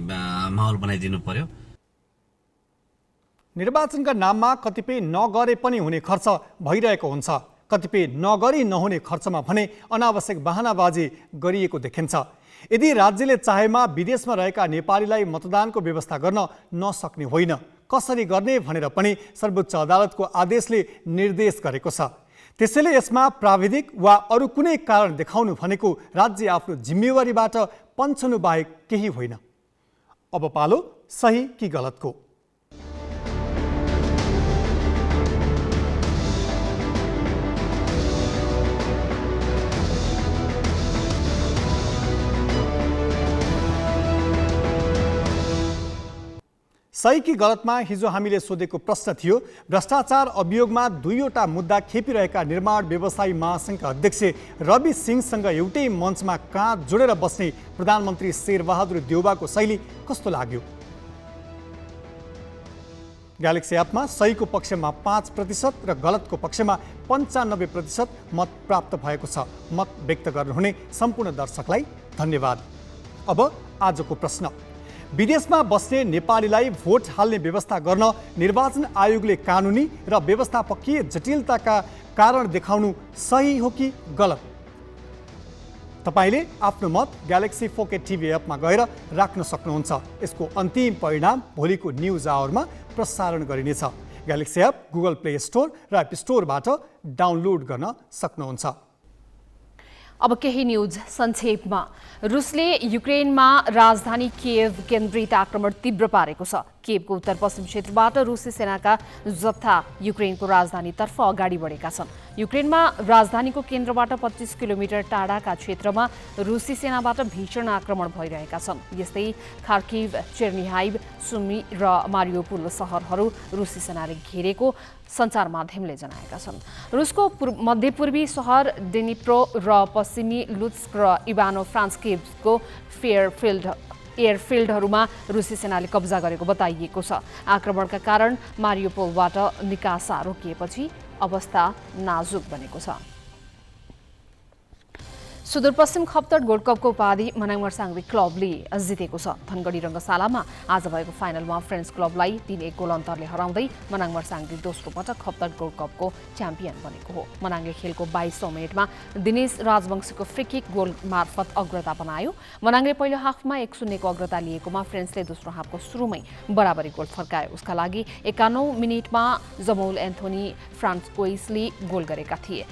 माहौल बनाइदिनु पर्यो। निर्वाचनका नाममा कतिपय नगरे पनि हुने खर्च भइरहेको हुन्छ, कतिपय नगरी नहुने खर्चमा भने अनावश्यक बहानाबाजी गरिएको देखिन्छ। यदि राज्यले चाहेमा विदेशमा रहेका नेपालीलाई मतदानको व्यवस्था गर्न नसक्ने होइन, कसरी गर्ने भनेर पनि सर्वोच्च अदालतको आदेशले निर्देश गरेको छ। त्यसैले यसमा प्राविधिक वा अरू कुनै कारण देखाउनु भनेको राज्य आफ्नो जिम्मेवारीबाट पन्छनु बाहेक केही होइन। अब पालो सही कि गलतको। सही कि गलतमा हिजो हामीले सोधेको प्रश्न थियो, भ्रष्टाचार अभियोगमा 2वटा मुद्दा खेपिरहेका निर्माण व्यवसायी महासङ्घका अध्यक्ष रवि सिंहसँग एउटै मञ्चमा काँध जोडेर बस्ने प्रधानमन्त्री शेरबहादुर देउवाको शैली कस्तो लाग्यो? ग्यालेक्सी एपमा सहीको पक्षमा 5% र गलतको पक्षमा 95% मत प्राप्त भएको छ। मत व्यक्त गर्नुहुने सम्पूर्ण दर्शकलाई धन्यवाद। अब आजको प्रश्न, विदेशमा बस्ने नेपालीलाई भोट हाल्ने व्यवस्था गर्न निर्वाचन आयोगले कानुनी र व्यवस्थापकीय जटिलताका कारण देखाउनु सही हो कि गलत? तपाईले आफ्नो मत ग्यालेक्सी 4K TV एपमा गएर राख्न सक्नुहुन्छ। यसको अन्तिम परिणाम भोलिको न्युज आवरमा प्रसारण गरिनेछ। Galaxy app Google play store र एप स्टोरबाट डाउनलोड गर्न सक्नुहुन्छ। अब केही न्युज संक्षेपमा। रुसले युक्रेनमा राजधानी किएभ केन्द्रित आक्रमण तीव्र पारेको छ। किएभको उत्तर पश्चिम क्षेत्रबाट रुसी सेनाका जत्था युक्रेनको राजधानीतर्फ अगाडि बढेका छन्। युक्रेनमा राजधानीको केन्द्रबाट 25 किलोमिटर टाढाका क्षेत्रमा रुसी सेनाबाट भीषण आक्रमण भइरहेका छन्। यस्तै खार्किभ, चेर्निहाइभ, सुमी र मारियोपोल शहरहरू रुसी सेनाले घेरेको सञ्चार माध्यमले जनाएका छन्। रुसको मध्यपूर्वी शहर डेनिप्रो र पश्चिमी लुत्स्क र इभानो फ्रान्स्किभको एयरफिल्डहरूमा रुसी सेनाले कब्जा गरेको बताइएको छ। आक्रमणका कारण मारियोपोलबाट निकासा रोकिएपछि अवस्था नाजुक बनेको छ। सुदूरपश्चिम खप्तड गोल्ड कपको उपाधि मनाङ मर्साङ्गी क्लबले जितेको छ। धनगढी रङ्गशालामा आज भएको फाइनलमा फ्रेन्ड्स क्लबलाई 3-1 गोल अन्तरले हराउँदै मनाङ मर्साङ्गी दोस्रो पटक खप्तड गोल्ड कपको च्याम्पियन बनेको हो। मनाङले खेलको 22औं मिनेटमा दिनेश राजवंशीको फ्री किक गोल मार्फत अग्रता बनायो। मनाङले पहिलो हाफमा 1-0 को अग्रता लिएकोमा फ्रेन्ड्सले दोस्रो हाफको सुरुमै बराबरी गोल फर्कायो। उसका लागि 51औं मिनेटमा जमौल एन्थोनी फ्रान्सकोइसले गोल गरेका थिए।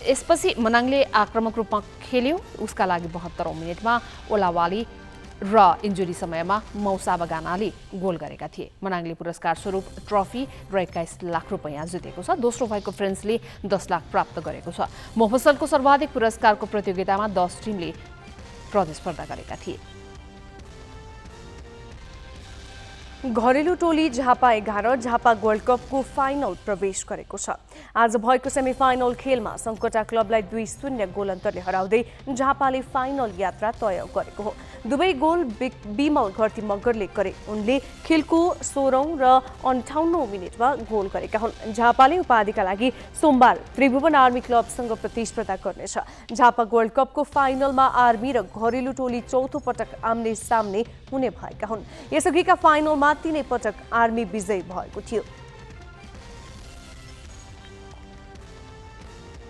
यसपछि मनाङले आक्रामक रूपमा खेल्यो। उसका लागि 72औं मिनेटमा ओलावाली र इन्जुरी समयमा मौसा बगानाले गोल गरेका थिए। मनाङले पुरस्कार स्वरूप ट्रफी र 21 लाख रुपैयाँ जितेको छ। दोस्रो भएको फ्रेन्ड्सले 10 लाख प्राप्त गरेको छ। मोफसलको सर्वाधिक पुरस्कारको प्रतियोगितामा 10 टिमले प्रतिस्पर्धा गरेका थिए। घरेलु टोली झापा 11 झापा गोल्ड कपको फाइनल प्रवेश गरेको छ। आज भएको सेमिफाइनल खेलमा सङ्कटा क्लबलाई 2-0 गोल अन्तरले हराउँदै झापाले फाइनल यात्रा तय गरेको हो। दुवै गोल बिमल घरती मगरले गरे। उनले खेलको 16औं र 58औं मिनेटमा गोल गरेका हुन्। झापाले उपाधिका लागि सोमबार त्रिभुवन आर्मी क्लबसँग प्रतिस्पर्धा गर्नेछ। झापा गोल्ड कपको फाइनलमा आर्मी र घरेलु टोली चौथो पटक आम्ने सामने हुने भएका हुन्। यसअघिका फाइनलमा 3 पटक आर्मी विजयी भएको थियो।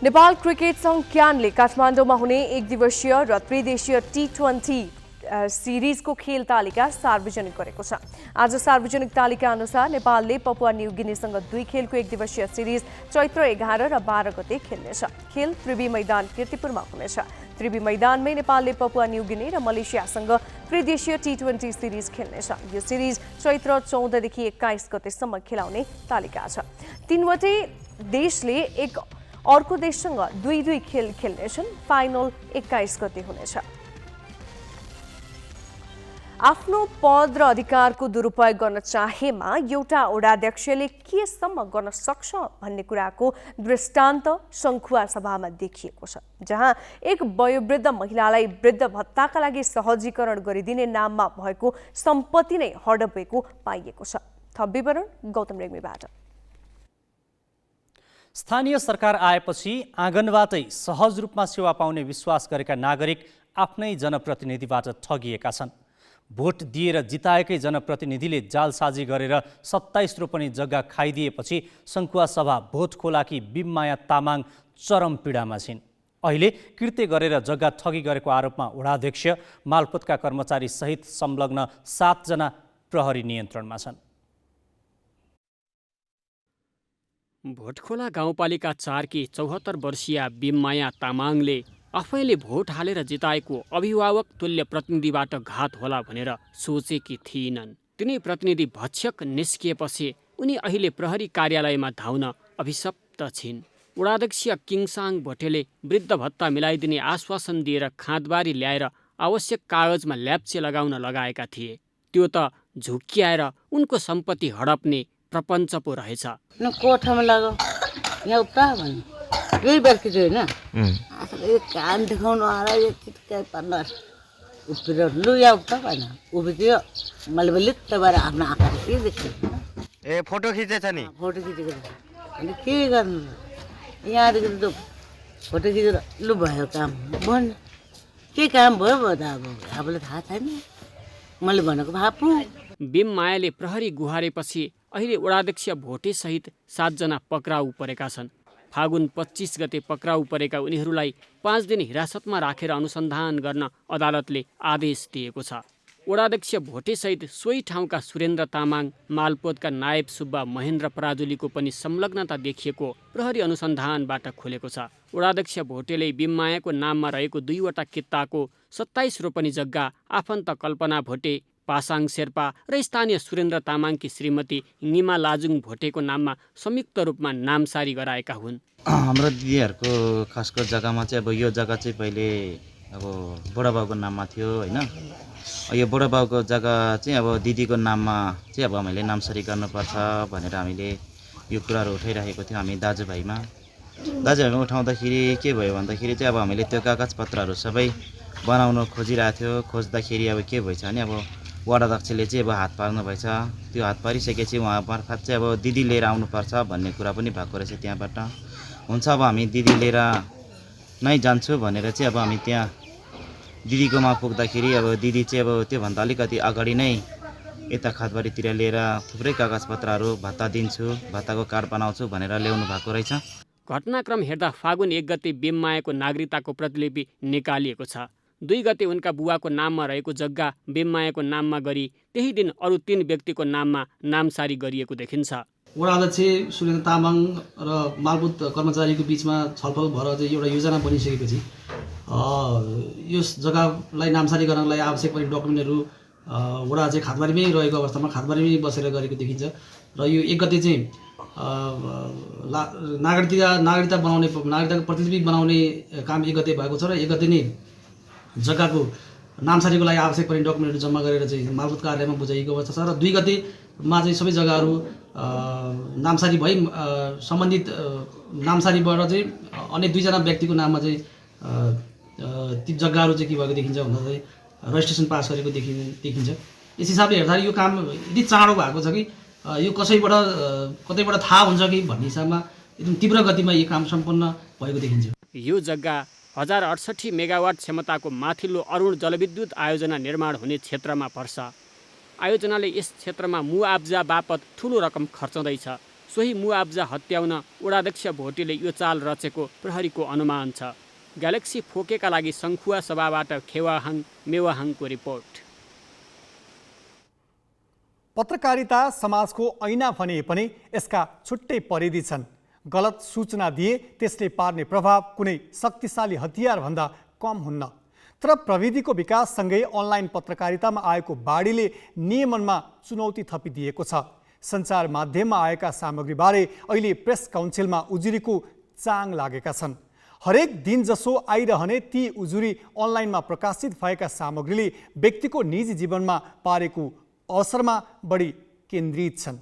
नेपाल क्रिकेट सङ्घ क्यानले काठमाडौँमा हुने 1 दिवसीय र त्रिदेशीय T20 सिरिजको खेल तालिका सार्वजनिक गरेको छ। आज सार्वजनिक तालिका अनुसार नेपालले पपुवा न्यू गिनीसँग 2 खेलको 1 दिवसीय सिरिज चैत्र 11 र 12 गते खेल्नेछ। खेल त्रिवी मैदान कीर्तिपुरमा हुनेछ। त्रिवी मैदानमै नेपालले पपुवा न्यू गिनी र मलेसियासँग त्रिदेशीय T20 सिरिज खेल्नेछ। यो सिरिज चैत्र 14 देखि 21 गतेसम्म खेलाउने तालिका छ। 3वटै देशले एक अर्को देशसँग 2-2 खेल खेल्नेछन्। फाइनल 21 गते हुनेछ। आफ्नो पद र अधिकारको दुरुपयोग गर्न चाहेमा एउटा वडाध्यक्षले केसम्म गर्न सक्छ भन्ने कुराको दृष्टान्त सङ्खुवा सभामा देखिएको छ, जहाँ एक वयोवृद्ध महिलालाई वृद्ध भत्ताका लागि सहजीकरण गरिदिने नाममा भएको सम्पत्ति नै हडपेको पाइएको छ। थप विवरण गौतम रेग्मीबाट। स्थानीय सरकार आएपछि आँगनबाटै सहज रूपमा सेवा पाउने विश्वास गरेका नागरिक आफ्नै जनप्रतिनिधिबाट ठगिएका छन्। भोट दिएर जिताएकै जनप्रतिनिधिले जालसाजी गरेर 27 रोपनी जग्गा खाइदिएपछि सङ्खुवा सभा भोट खोलाकी बिममाया तामाङ चरम पीडामा छिन्। अहिले कृत्य गरेर जग्गा ठगी गरेको आरोपमा वडाध्यक्ष, मालपोतका कर्मचारी सहित संलग्न 7 जना प्रहरी नियन्त्रणमा छन्। भोटखोला गाउँपालिका 4 की 74 वर्षीय बिममाया तामाङले आफैले भोट हालेर जिताएको अभिभावक तुल्य प्रतिनिधिबाट घात होला भनेर सोचेकी थिइनन्। तिनै प्रतिनिधि भक्षक निस्किएपछि उनी अहिले प्रहरी कार्यालयमा धाउन अभिशप्त छिन्। वडाध्यक्ष किङसाङ भोटेले वृद्ध भत्ता मिलाइदिने आश्वासन दिएर खाँदबारी ल्याएर आवश्यक कागजमा ल्याप्चे लगाउन लगाएका थिए। त्यो त झुक्किआएर उनको सम्पत्ति हडप्ने प्रपञ्च पो रहेछ। कोठामा लगाऊ यहाँ उता भन्नु यही व्यक्ति चाहिँ होइन कान देखाउनु आएर यो चित्कार पार्नु उभिएर लु यहाँ उता भएन उभिदियो मैले लित्त भएर आफ्नो आँखाले के देख्छु ए फोटो खिचेछ नि फोटो खिचेको अनि के गर्नु यहाँदेखि त फोटो खिचेर लु भयो काम भन्नु के काम भयो भयो त अब आफूलाई थाहा छैन मैले भनेको भापु। बिममायाले प्रहरी गुहारेपछि अहिले वडाध्यक्ष भोटेसहित 7 जना पक्राउ परेका छन्। फागुन 25 गते पक्राउ परेका उनीहरूलाई 5 दिन हिरासतमा राखेर अनुसन्धान गर्न अदालतले आदेश दिएको छ। वडाध्यक्ष भोटेसहित सोही ठाउँका सुरेन्द्र तामाङ, मालपोतका नायब सुब्बा महेन्द्र पराजुलीको पनि संलग्नता देखिएको प्रहरी अनुसन्धानबाट खुलेको छ। वडाध्यक्ष भोटेले बिममायाको नाममा रहेको 2वटा कित्ताको 27 रोपनी जग्गा आफन्त कल्पना भोटे, पासाङ शेर्पा र स्थानीय सुरेन्द्र तामाङकी श्रीमती निमा लाजुङ भोटेको नाममा संयुक्त रूपमा नामसारी गराएका हुन्। हाम्रो दिदीहरूको खासको जग्गामा चाहिँ अब यो जग्गा चाहिँ पहिले अब बुढाबाउको नाममा थियो होइन। यो बुढाबाउको जग्गा चाहिँ अब दिदीको नाममा चाहिँ अब हामीले नामसारी गर्नुपर्छ भनेर हामीले यो कुराहरू उठाइरहेको थियौँ हामी दाजुभाइमा उठाउँदाखेरि के भयो भन्दाखेरि चाहिँ अब हामीले त्यो कागजपत्रहरू सबै बनाउन खोजिरहेको थियो। खोज्दाखेरि अब के भएछ भने अब वडाध्यक्षले चाहिँ अब हात पार्नु भएछ। त्यो हात पारिसकेपछि उहाँ मार्फत चाहिँ अब दिदी लिएर आउनुपर्छ भन्ने कुरा पनि भएको रहेछ त्यहाँबाट। हुन्छ अब हामी दिदी लिएर नै जान्छु भनेर चाहिँ अब हामी त्यहाँ दिदीकोमा पुग्दाखेरि अब दिदी चाहिँ अब त्योभन्दा अलिकति अगाडि नै यता खातबारीतिर लिएर थुप्रै कागजपत्रहरू भत्ता दिन्छु, भत्ताको कार्ड बनाउँछु भनेर ल्याउनु भएको रहेछ। घटनाक्रम हेर्दा फागुन 1 गते बिममायाको नागरिकताको प्रतिलिपि निकालिएको छ। 2 गते उनका बुवाको नाममा रहेको जग्गा बिममायाको नाममा गरी त्यही दिन अरू 3 व्यक्तिको नाममा नामसारी गरिएको देखिन्छ। वडाध्यक्ष सुरेन्द्र तामाङ र मालपोत कर्मचारीको बिचमा छलफल भएर चाहिँ एउटा योजना बनिसकेपछि यस जग्गालाई नामसारी गर्नलाई आवश्यक पर्ने डकुमेन्टहरू वडा चाहिँ खातबारीमै रहेको अवस्थामा खातबारीमै बसेर गरेको देखिन्छ र यो 1 गते चाहिँ नागरिकता बनाउने नागरिकताको प्रतिलिपि बनाउने काम 1 गते भएको छ र 1 गते नै जग्गाको नामसारीको लागि आवश्यक पर्ने डकुमेन्टहरू जम्मा गरेर चाहिँ मालपोत कार्यालयमा बुझाइएको अवस्था छ र 2 गतेमा चाहिँ सबै जग्गाहरू नामसारी भई सम्बन्धित नामसारीबाट चाहिँ अन्य 2 जना व्यक्तिको नाममा चाहिँ ती जग्गाहरू चाहिँ के भएको देखिन्छ भन्दा चाहिँ रजिस्ट्रेसन पास गरेको देखिन्छ। यस हिसाबले हेर्दाखेरि यो काम यति चाँडो भएको छ कि यो कतैबाट थाहा हुन्छ कि भन्ने हिसाबमा एकदम तीव्र गतिमा यो काम सम्पन्न भएको देखिन्छ। यो जग्गा 1068 मेगावाट क्षमताको माथिल्लो अरुण जलविद्युत आयोजना निर्माण हुने क्षेत्रमा पर्छ। आयोजनाले यस क्षेत्रमा मुआब्जा बापत ठुलो रकम खर्चाउँदैछ। सोही मुआब्जा हत्याउन वडाध्यक्ष भोटेले यो चाल रचेको प्रहरीको अनुमान छ। ग्यालेक्सी फोकेका लागि सङ्खुवा सभाबाट खेवाहाङ मेवाहाङको रिपोर्ट। पत्रकारिता समाजको ऐना भने पनि यसका छुट्टै परिधि छन्। गलत सूचना दिए त्यसले पार्ने प्रभाव कुनै शक्तिशाली हतियारभन्दा कम हुन्न। तर प्रविधिको विकाससँगै अनलाइन पत्रकारितामा आएको बाढीले नियमनमा चुनौती थपिदिएको छ। सञ्चार माध्यममा आएका सामग्रीबारे अहिले प्रेस काउन्सिलमा उजुरीको चाङ लागेका छन्। हरेक दिन जसो आइरहने ती उजुरी अनलाइनमा प्रकाशित भएका सामग्रीले व्यक्तिको निजी जीवनमा पारेको असरमा बढी केन्द्रित छन्।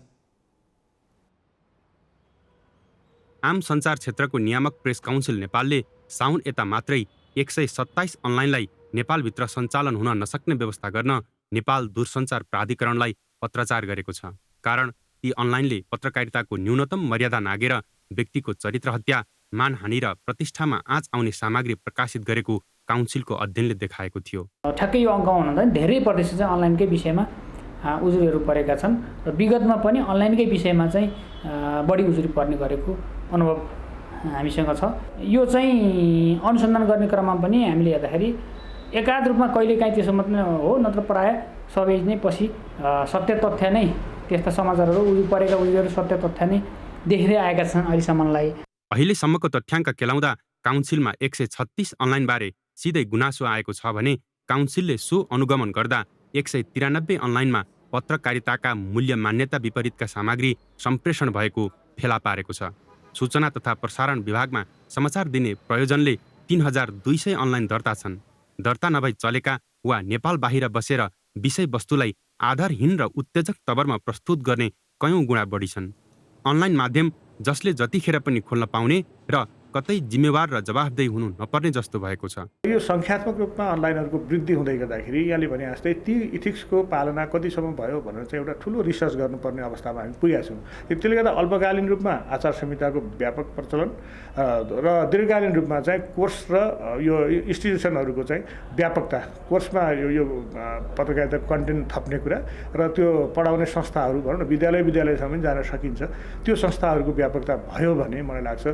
आम सञ्चार क्षेत्रको नियामक प्रेस काउन्सिल नेपालले साउन यता मात्रै 127 अनलाइनलाई नेपालभित्र सञ्चालन हुन नसक्ने व्यवस्था गर्न नेपाल दूरसञ्चार प्राधिकरणलाई पत्राचार गरेको छ। कारण ती अनलाइनले पत्रकारिताको न्यूनतम मर्यादा नागेर व्यक्तिको चरित्र हत्या, मानहानि र प्रतिष्ठामा आँच आउने सामग्री प्रकाशित गरेको काउन्सिलको अध्ययनले देखाएको थियो। ठ्याक्कै यो अङ्कमा हुँदा धेरै प्रतिशत चाहिँ अनलाइनकै विषयमा उजुरीहरू परेका छन् र विगतमा पनि अनलाइनकै विषयमा चाहिँ बढी उजुरी पर्ने गरेको अनुभव हामीसँग छ। यो चाहिँ अनुसन्धान गर्ने क्रममा पनि हामीले हेर्दाखेरि एकाध रूपमा कहिलेकाहीँ त्यसो मात्रै हो, नत्र प्रायः सबै नै पछि सत्य तथ्य नै त्यस्ता समाचारहरू परेका उजुरीहरू सत्य तथ्य नै देखिँदै आएका छन् अहिलेसम्मलाई। अहिलेसम्मको तथ्याङ्क केलाउँदा काउन्सिलमा 136 अनलाइनबारे सिधै गुनासो आएको छ भने काउन्सिलले सो अनुगमन गर्दा 193 अनलाइनमा पत्रकारिताका मूल्य मान्यता विपरीतका सामग्री सम्प्रेषण भएको फेला पारेको छ। सूचना तथा प्रसारण विभागमा समाचार दिने प्रयोजनले 3200 अनलाइन दर्ता छन्। दर्ता नभई चलेका वा नेपाल बाहिर बसेर विषयवस्तुलाई आधारहीन र उत्तेजक तवरमा प्रस्तुत गर्ने कयौं गुणा बढी छन्। अनलाइन माध्यम जसले जतिखेर पनि खोल्न पाउने र कतै जिम्मेवार र जवाफदेही हुनु नपर्ने जस्तो भएको छ। यो सङ्ख्यात्मक रूपमा अनलाइनहरूको वृद्धि हुँदै गर्दाखेरि यहाँले भने जस्तै ती इथिक्सको पालना कतिसम्म भयो भनेर चाहिँ एउटा ठुलो रिसर्च गर्नुपर्ने अवस्थामा हामी पुगेका छौँ। त्यसले गर्दा अल्पकालीन रूपमा आचार संहिताको व्यापक प्रचलन र दीर्घकालीन रूपमा चाहिँ कोर्स र यो इन्स्टिट्युसनहरूको चाहिँ व्यापकता, कोर्समा यो पत्रकारिता कन्टेन्ट थप्ने कुरा र त्यो पढाउने संस्थाहरू भनौँ न विद्यालयसम्म जान सकिन्छ, त्यो संस्थाहरूको व्यापकता भयो भने मलाई लाग्छ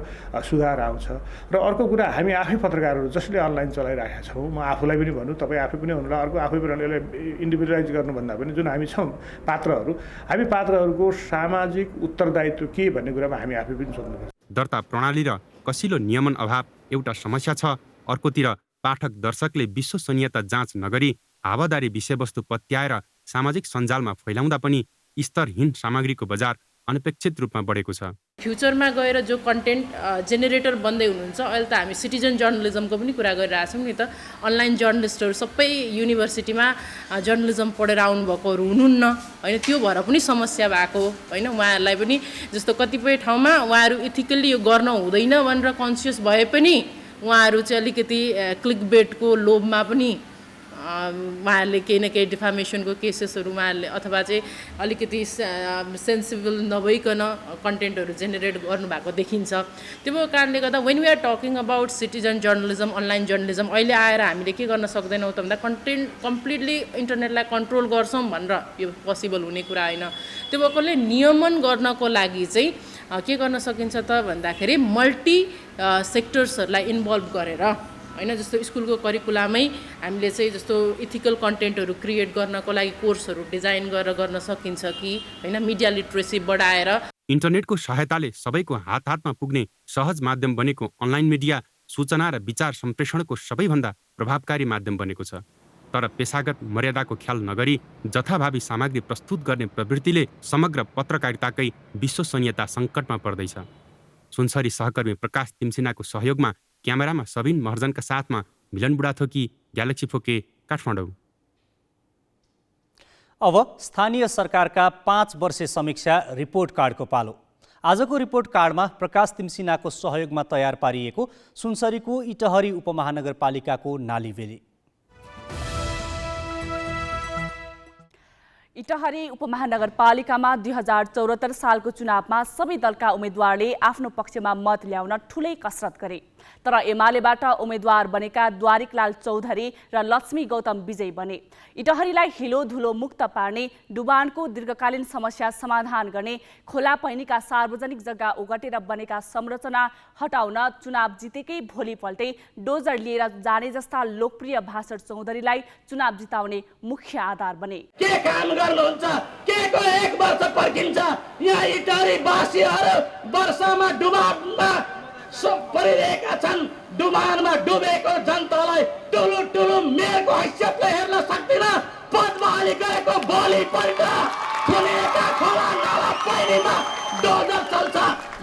सुधार आउँछ। र अर्को कुरा हामी आफै पत्रकारहरू जसले अनलाइन चलाइरहेका छौँ, म आफूलाई पनि भन्नु, तपाईँ आफै पनि हुनुलाई अर्को आफै पनि यसलाई इन्डिभिजुअलाइज गर्नुभन्दा पनि जुन हामी छौँ पात्रहरू, हामी पात्रहरूको सामाजिक उत्तरदायित्व के भन्ने कुरामा हामी आफै पनि सोध्नुपर्छ। दर्ता प्रणाली र कसिलो नियमन अभाव एउटा समस्या छ। अर्कोतिर पाठक दर्शकले विश्वसनीयता जाँच नगरी हावादारी विषयवस्तु पत्याएर सामाजिक सञ्जालमा फैलाउँदा पनि स्तरहीन सामग्रीको बजार अनपेक्षित रूपमा बढेको छ। फ्युचरमा गएर जो कन्टेन्ट जेनेरेटर बन्दै हुनुहुन्छ, अहिले त हामी सिटिजन जर्नलिजमको पनि कुरा गरिरहेछौँ नि त। अनलाइन जर्नलिस्टहरू सबै युनिभर्सिटीमा जर्नलिजम पढेर आउनुभएकोहरू हुनुहुन्न होइन, त्यो भएर पनि समस्या भएको होइन। उहाँहरूलाई पनि जस्तो कतिपय ठाउँमा उहाँहरू इथिकल्ली यो गर्न हुँदैन भनेर कन्सियस भए पनि उहाँहरू चाहिँ अलिकति क्लिकबेटको लोभमा पनि उहाँहरूले केही न केही डिफामेसनको केसेसहरू उहाँहरूले अथवा चाहिँ अलिकति सेन्सिबल नभइकन कन्टेन्टहरू जेनेरेट गर्नुभएको देखिन्छ। त्यो कारणले गर्दा when we are talking about citizen journalism, online journalism, अहिले आएर हामीले के गर्न सक्दैनौँ त भन्दा कन्टेन्ट कम्प्लिटली इन्टरनेटलाई कन्ट्रोल गर्छौँ भनेर यो पोसिबल हुने कुरा होइन। त्यो भएकोले नियमन गर्नको लागि चाहिँ के गर्न सकिन्छ त भन्दाखेरि मल्टी सेक्टर्सहरूलाई इन्भल्भ गरेर होइन, जस्तो स्कुलको करिकुलामै हामीले चाहिँ जस्तो इथिकल कन्टेन्टहरू क्रिएट गर्नको लागि कोर्सहरू डिजाइन गरेर गर्न सकिन्छ कि होइन, मिडिया लिट्रेसी बढाएर। इन्टरनेटको सहायताले सबैको हातमा पुग्ने सहज माध्यम बनेको अनलाइन मिडिया सूचना र विचार सम्प्रेषणको सबैभन्दा प्रभावकारी माध्यम बनेको छ। तर पेशागत मर्यादाको ख्याल नगरी जथाभावी सामग्री प्रस्तुत गर्ने प्रवृत्तिले समग्र पत्रकारिताकै विश्वसनीयता सङ्कटमा पर्दैछ। सुनसरी सहकर्मी प्रकाश तिमसिनाको सहयोगमा क्यामेरामा सबिन महर्जनका साथमा मिलन बुढाथोकी, ग्यालेक्सी फोके, काठमाडौँ। अब स्थानीय सरकारका 5 वर्षे समीक्षा रिपोर्ट कार्डको पालो। आजको रिपोर्ट कार्डमा प्रकाश तिमसिनाको सहयोगमा तयार पारिएको सुनसरीको इटहरी उपमहानगरपालिकाको नालीबेली। इटहरी उपमहानगरपालिकामा 2074 सालको चुनावमा सबै दलका उम्मेद्वारले आफ्नो पक्षमा मत ल्याउन ठूलै कसरत गरे। तर एमालेबाट उम्मेद्वार बनेका द्वारिकलाल चौधरी र लक्ष्मी गौतम विजयी बने। इटहरीलाई हिलो धुलो मुक्त पार्ने, डुबानको दीर्घकालीन समस्या समाधान गर्ने, खोला पैनीका सार्वजनिक जग्गा ओगटेर बनेका संरचना हटाउन चुनाव जितेकै भोलिपल्टै डोजर लिएर जाने जस्ता लोकप्रिय भाषण चौधरीलाई चुनाव जिताउने मुख्य आधार बने। के काम गर्नुहुन्छ? के को 1 वर्ष पर्खिन्छ? यहाँ इटहरी वासीहरू वर्षमा डुबानमा परिरहेका छन्। डुबानमा डुबेको जनतालाई ठुलो ठुलो मेयरको हैसियतले हेर्न सक्दिन। पदबहाली गरेको भोलिपल्ट खुलेका खोला नाला पैनीमा डोजर चल्छ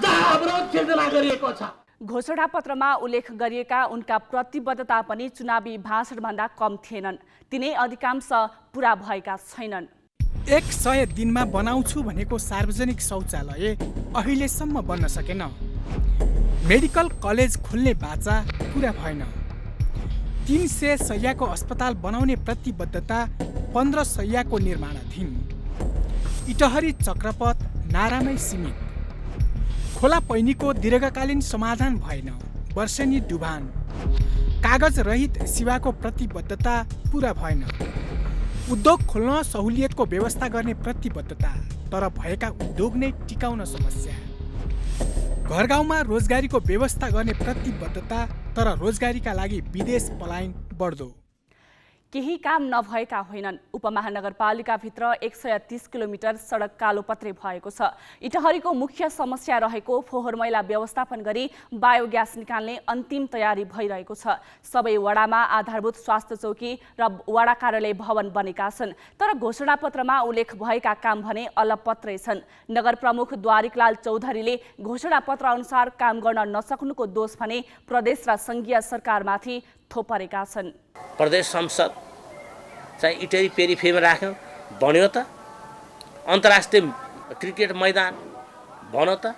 जहाँ अवरोध सिर्जना गरिएको छ। घोषणापत्रमा उल्लेख गरिएका उनका प्रतिबद्धता पनि चुनावी भाषणभन्दा कम थिएनन्। तिनै अधिकांश पूरा भएका छैनन्। 100 दिनमा बनाउँछु भनेको सार्वजनिक शौचालय अहिलेसम्म बन्न सकेन। मेडिकल कलेज खोल्ने बाचा पूरा भएन। 300 शय्याको अस्पताल बनाउने प्रतिबद्धता 15 शय्याको निर्माणाधीन। इटहरी चक्रपथ नारामै सीमित। खोला पैनीको दीर्घकालीन समाधान भएन। वर्षेनी डुबान। कागज रहित सेवाको प्रतिबद्धता पूरा भएन। उद्योग खोल्न सहुलियतको व्यवस्था गर्ने प्रतिबद्धता, तर भएका उद्योग नै टिकाउन समस्या। घर गाउँमा रोजगारीको व्यवस्था गर्ने प्रतिबद्धता, तर रोजगारीका लागि विदेश पलायन बढ्दो। केही काम नभएका होइनन्। उपमहानगरपालिकाभित्र 130 किलोमिटर सडक कालोपत्रे भएको छ। इटहरीको मुख्य समस्या रहेको फोहोर मैला व्यवस्थापन गरी बायोग्यास निकाल्ने अन्तिम तयारी भइरहेको छ। सबै वडामा आधारभूत स्वास्थ्य चौकी र वडा कार्यालय भवन बनेका छन्, तर घोषणापत्रमा उल्लेख भएका काम भने अलपत्रै छन्। नगर प्रमुख द्वारिकलाल चौधरीले घोषणापत्र अनुसार काम गर्न नसक्नुको दोष भने प्रदेश र संघीय सरकारमाथि थोपरेका छन्। प्रदेश संसद चाहिँ इटहरी पेरिफेरीमा राख्यो भन्यो त, अन्तर्राष्ट्रिय क्रिकेट मैदान भन्यो त,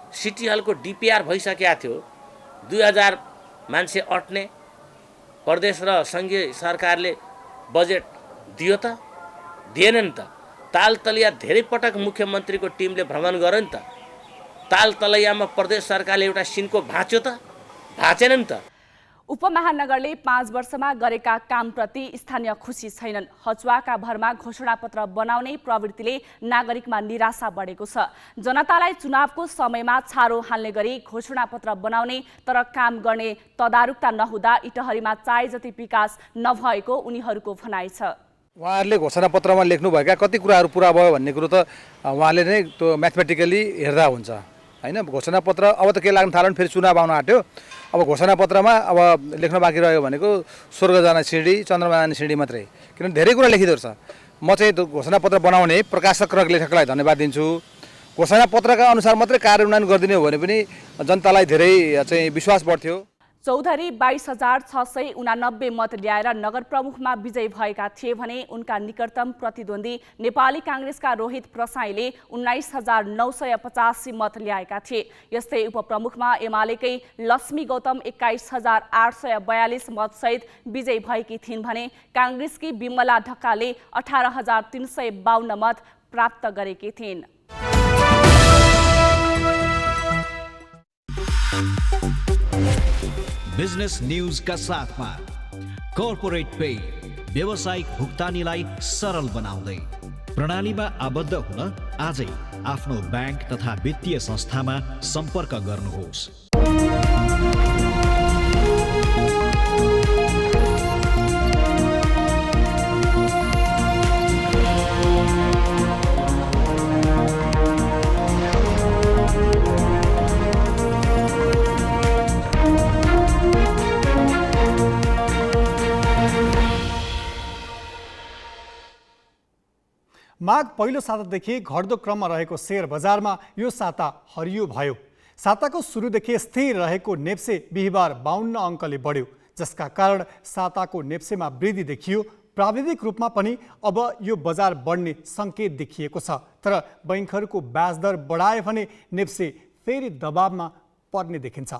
सिटी हलको डिपिआर भइसकेको थियो, 2000 मान्छे अट्ने प्रदेश र संघीय सरकारले बजेट दियो त, दिएन नि त। तालतलिया धेरै पटक मुख्यमन्त्रीको टिमले भ्रमण गर्यो नि त। तालतलैयामा प्रदेश सरकारले एउटा सिनको भाँच्यो त, भाँचेन नि त। उपमहानगरले 5 वर्षमा गरेका कामप्रति स्थानीय खुसी छैनन्। हचुवाका भरमा घोषणापत्र बनाउने प्रवृत्तिले नागरिकमा निराशा बढेको छ। जनतालाई चुनावको समयमा छारो हाल्ने गरी घोषणापत्र बनाउने तर काम गर्ने तदारुकता नहुँदा इटहरीमा चाहे जति विकास नभएको उनीहरूको भनाइ छ। उहाँहरूले घोषणापत्रमा लेख्नुभएका कति कुराहरू पुरा भयो भन्ने कुरो त उहाँले नै त्यो म्याथमेटिकली हेर्दा हुन्छ हैन। घोषणापत्र अब त के लाग्न थाल्यो भने फेरि चुनाव आउन आँट्यो। अब घोषणापत्रमा अब लेख्न बाँकी रह्यो भनेको स्वर्ग जाने सिँढी चन्द्रमा जाने सिँढी मात्रै, किनभने धेरै कुरा लेखिँदो रहेछ। म चाहिँ घोषणापत्र बनाउने प्रकाशक र लेखकलाई धन्यवाद दिन्छु। घोषणापत्रका अनुसार मात्रै कार्यान्वयन गरिदिने हो भने पनि जनतालाई धेरै चाहिँ विश्वास बढ्थ्यो। चौधरी 22,689 मत ल्याएर नगर प्रमुखमा विजयी भएका थिए भने उनका निकटतम प्रतिद्वन्दी नेपाली काङ्ग्रेसका रोहित प्रसाईले 19,985 मत ल्याएका थिए। यस्तै उपप्रमुखमा एमालेकै लक्ष्मी गौतम 21,842 मतसहित विजयी भएकी थिइन् भने काङ्ग्रेसकी बिमला ढकालले 18,352 मत प्राप्त गरेकी थिइन्। बिजनेस न्यूजका साथमा कर्पोरेट पे व्यावसायिक भुक्तानीलाई सरल बनाउँदै प्रणालीमा आबद्ध हुन आजै आफ्नो ब्याङ्क तथा वित्तीय संस्थामा सम्पर्क गर्नुहोस्। माघ पहिलो सातादेखि घट्दो क्रममा रहेको शेयर बजारमा यो साता हरियो भयो। साताको सुरुदेखि स्थिर रहेको नेप्से बिहिबार 52 अङ्कले बढ्यो, जसका कारण साताको नेप्सेमा वृद्धि देखियो। प्राविधिक रूपमा पनि अब यो बजार बढ्ने सङ्केत देखिएको छ, तर बैङ्कहरूको ब्याज दर बढाए भने नेप्से फेरि दबावमा पर्ने देखिन्छ।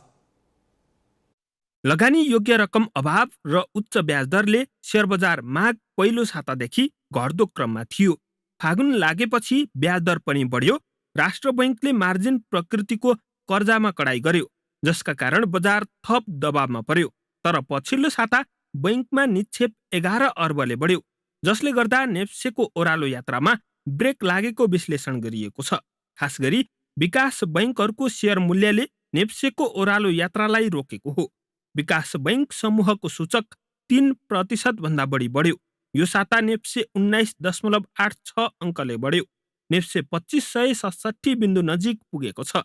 लगानी योग्य रकम अभाव र उच्च ब्याज दरले शेयर बजार माघ पहिलो सातादेखि घट्दो क्रममा थियो। फागुन लागेपछि ब्याज दर पनि बढ्यो। राष्ट्र बैङ्कले मार्जिन प्रकृतिको कर्जामा कडाई गर्यो, जसका कारण बजार थप दबावमा पर्यो। तर पछिल्लो साता बैङ्कमा निक्षेप 11 अर्बले बढ्यो, जसले गर्दा नेप्सेको ओह्रालो यात्रामा ब्रेक लागेको विश्लेषण गरिएको छ। खास गरी विकास बैङ्कहरूको शेयर मूल्यले नेप्सेको ओह्रालो यात्रालाई रोकेको हो। विकास बैङ्क समूहको सूचक 3% भन्दा बढी बढ्यो। यो साता नेप्से 19.86 अङ्कले बढ्यो। नेप्से 2567 बिन्दु नजिक पुगेको छ।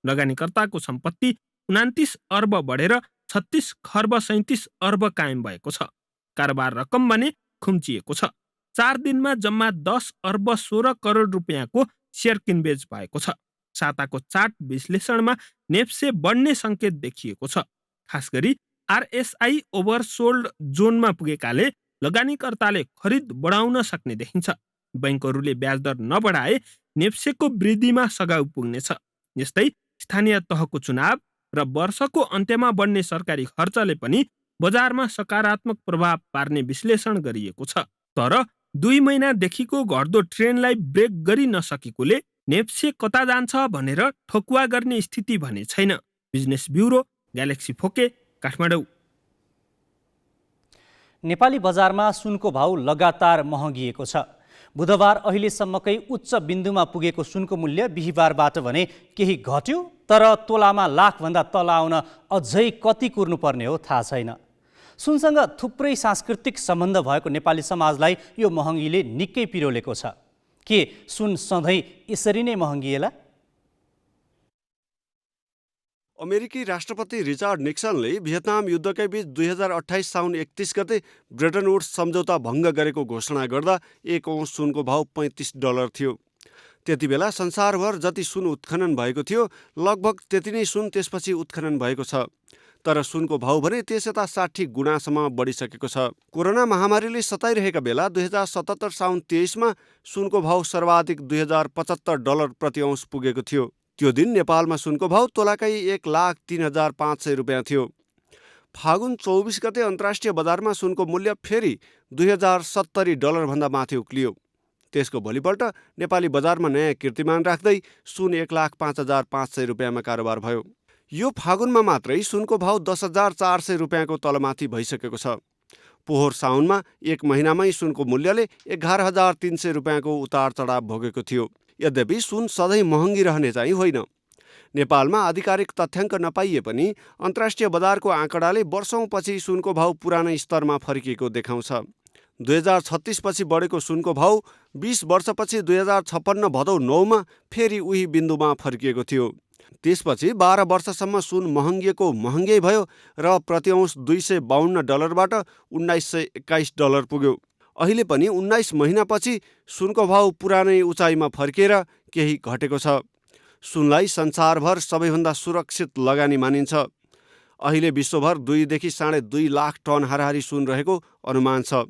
लगानीकर्ताको सम्पत्ति 29 अर्ब बढेर 36 खर्ब 37 अर्ब कायम भएको छ। कारोबार रकम भने खुम्चिएको छ। 4 दिनमा जम्मा 10 अर्ब 16 करोड रुपियाँको शेयर किनबेच भएको छ। साताको चार्ट विश्लेषणमा नेप्से बढ्ने सङ्केत देखिएको छ। खास गरी आरएसआई ओभरसोल्ड जोनमा पुगेकाले लगानीकर्ताले खरिद बढाउन सक्ने देखिन्छ। बैङ्कहरूले ब्याज दर नबढाए नेप्सेको वृद्धिमा सघाउ पुग्नेछ। यस्तै स्थानीय तहको चुनाव र वर्षको अन्त्यमा बढ्ने सरकारी खर्चले पनि बजारमा सकारात्मक प्रभाव पार्ने विश्लेषण गरिएको छ। तर 2 महिनादेखिको घट्दो ट्रेन्डलाई ब्रेक गरि नसकेकोले नेप्से कता जान्छ भनेर ठोकुवा गर्ने स्थिति भने छैन। बिजनेस ब्युरो, ग्यालेक्सी फोके, काठमाडौँ। नेपाली बजारमा सुनको भाउ लगातार महँगिएको छ। बुधबार अहिलेसम्मकै उच्च बिन्दुमा पुगेको सुनको मूल्य बिहिबारबाट भने केही घट्यो, तर तोलामा लाखभन्दा तल आउन अझै कति कुर्नुपर्ने हो थाहा छैन। सुनसँग थुप्रै सांस्कृतिक सम्बन्ध भएको नेपाली समाजलाई यो महँगीले निकै पिरोलेको छ। के सुन सधैँ यसरी नै महँगिएला? अमेरिकी राष्ट्रपति रिचार्ड निक्सनले भियतनाम युद्धकै बीच 2028 साउन 31 गते ब्रेटन वुड्स सम्झौता भङ्ग गरेको घोषणा गर्दा 1 औँस सुनको भाउ $35 थियो। त्यति बेला संसारभर जति सुन उत्खनन भएको थियो लगभग त्यति नै सुन त्यसपछि उत्खनन भएको छ। तर सुनको भाउ भने त्यसयता 60 गुणासम्म बढिसकेको छ। कोरोना महामारीले सताइरहेका बेला 2077 साउन 23 मा सुनको भाउ सर्वाधिक $2075 प्रति औँस पुगेको थियो। त्यो दिन नेपालमा सुनको भाउ तोलाकै 1,03,500 रुपियाँ थियो। फागुन 24 गते अन्तर्राष्ट्रिय बजारमा सुनको मूल्य फेरि $2070 भन्दा माथि उक्लियो। त्यसको भोलिपल्ट नेपाली बजारमा नयाँ कीर्तिमान राख्दै सुन 1,05,500 रुपियाँमा कारोबार भयो। यो फागुनमा मात्रै सुनको भाउ 10,400 रुपियाँको तलमाथि भइसकेको छ। पोहोर साउनमा एक महिनामै सुनको मूल्यले 11,300 रुपियाँको उतार चढाव भोगेको थियो। यद्यपि सुन सधैँ महँगी रहने चाहिँ होइन। नेपालमा आधिकारिक तथ्याङ्क नपाइए पनि अन्तर्राष्ट्रिय बजारको आँकडाले वर्षौँपछि सुनको भाउ पुरानै स्तरमा फर्किएको देखाउँछ। 2036 पछि बढेको सुनको भाउ 20 वर्षपछि 2056 भदौ 9 मा फेरि उही बिन्दुमा फर्किएको थियो। त्यसपछि 12 वर्षसम्म सुन महँगिएको महँगै भयो र प्रति औँस $252 बाट $1921 पुग्यो। अहिले पनि 19 महिनापछि सुनको भाउ पुरानै उचाइमा फर्किएर केही घटेको छ। सुनलाई संसारभर सबैभन्दा सुरक्षित लगानी मानिन्छ। अहिले विश्वभर 2 देखि 2.5 लाख टन हाराहारी सुन रहेको अनुमान छ।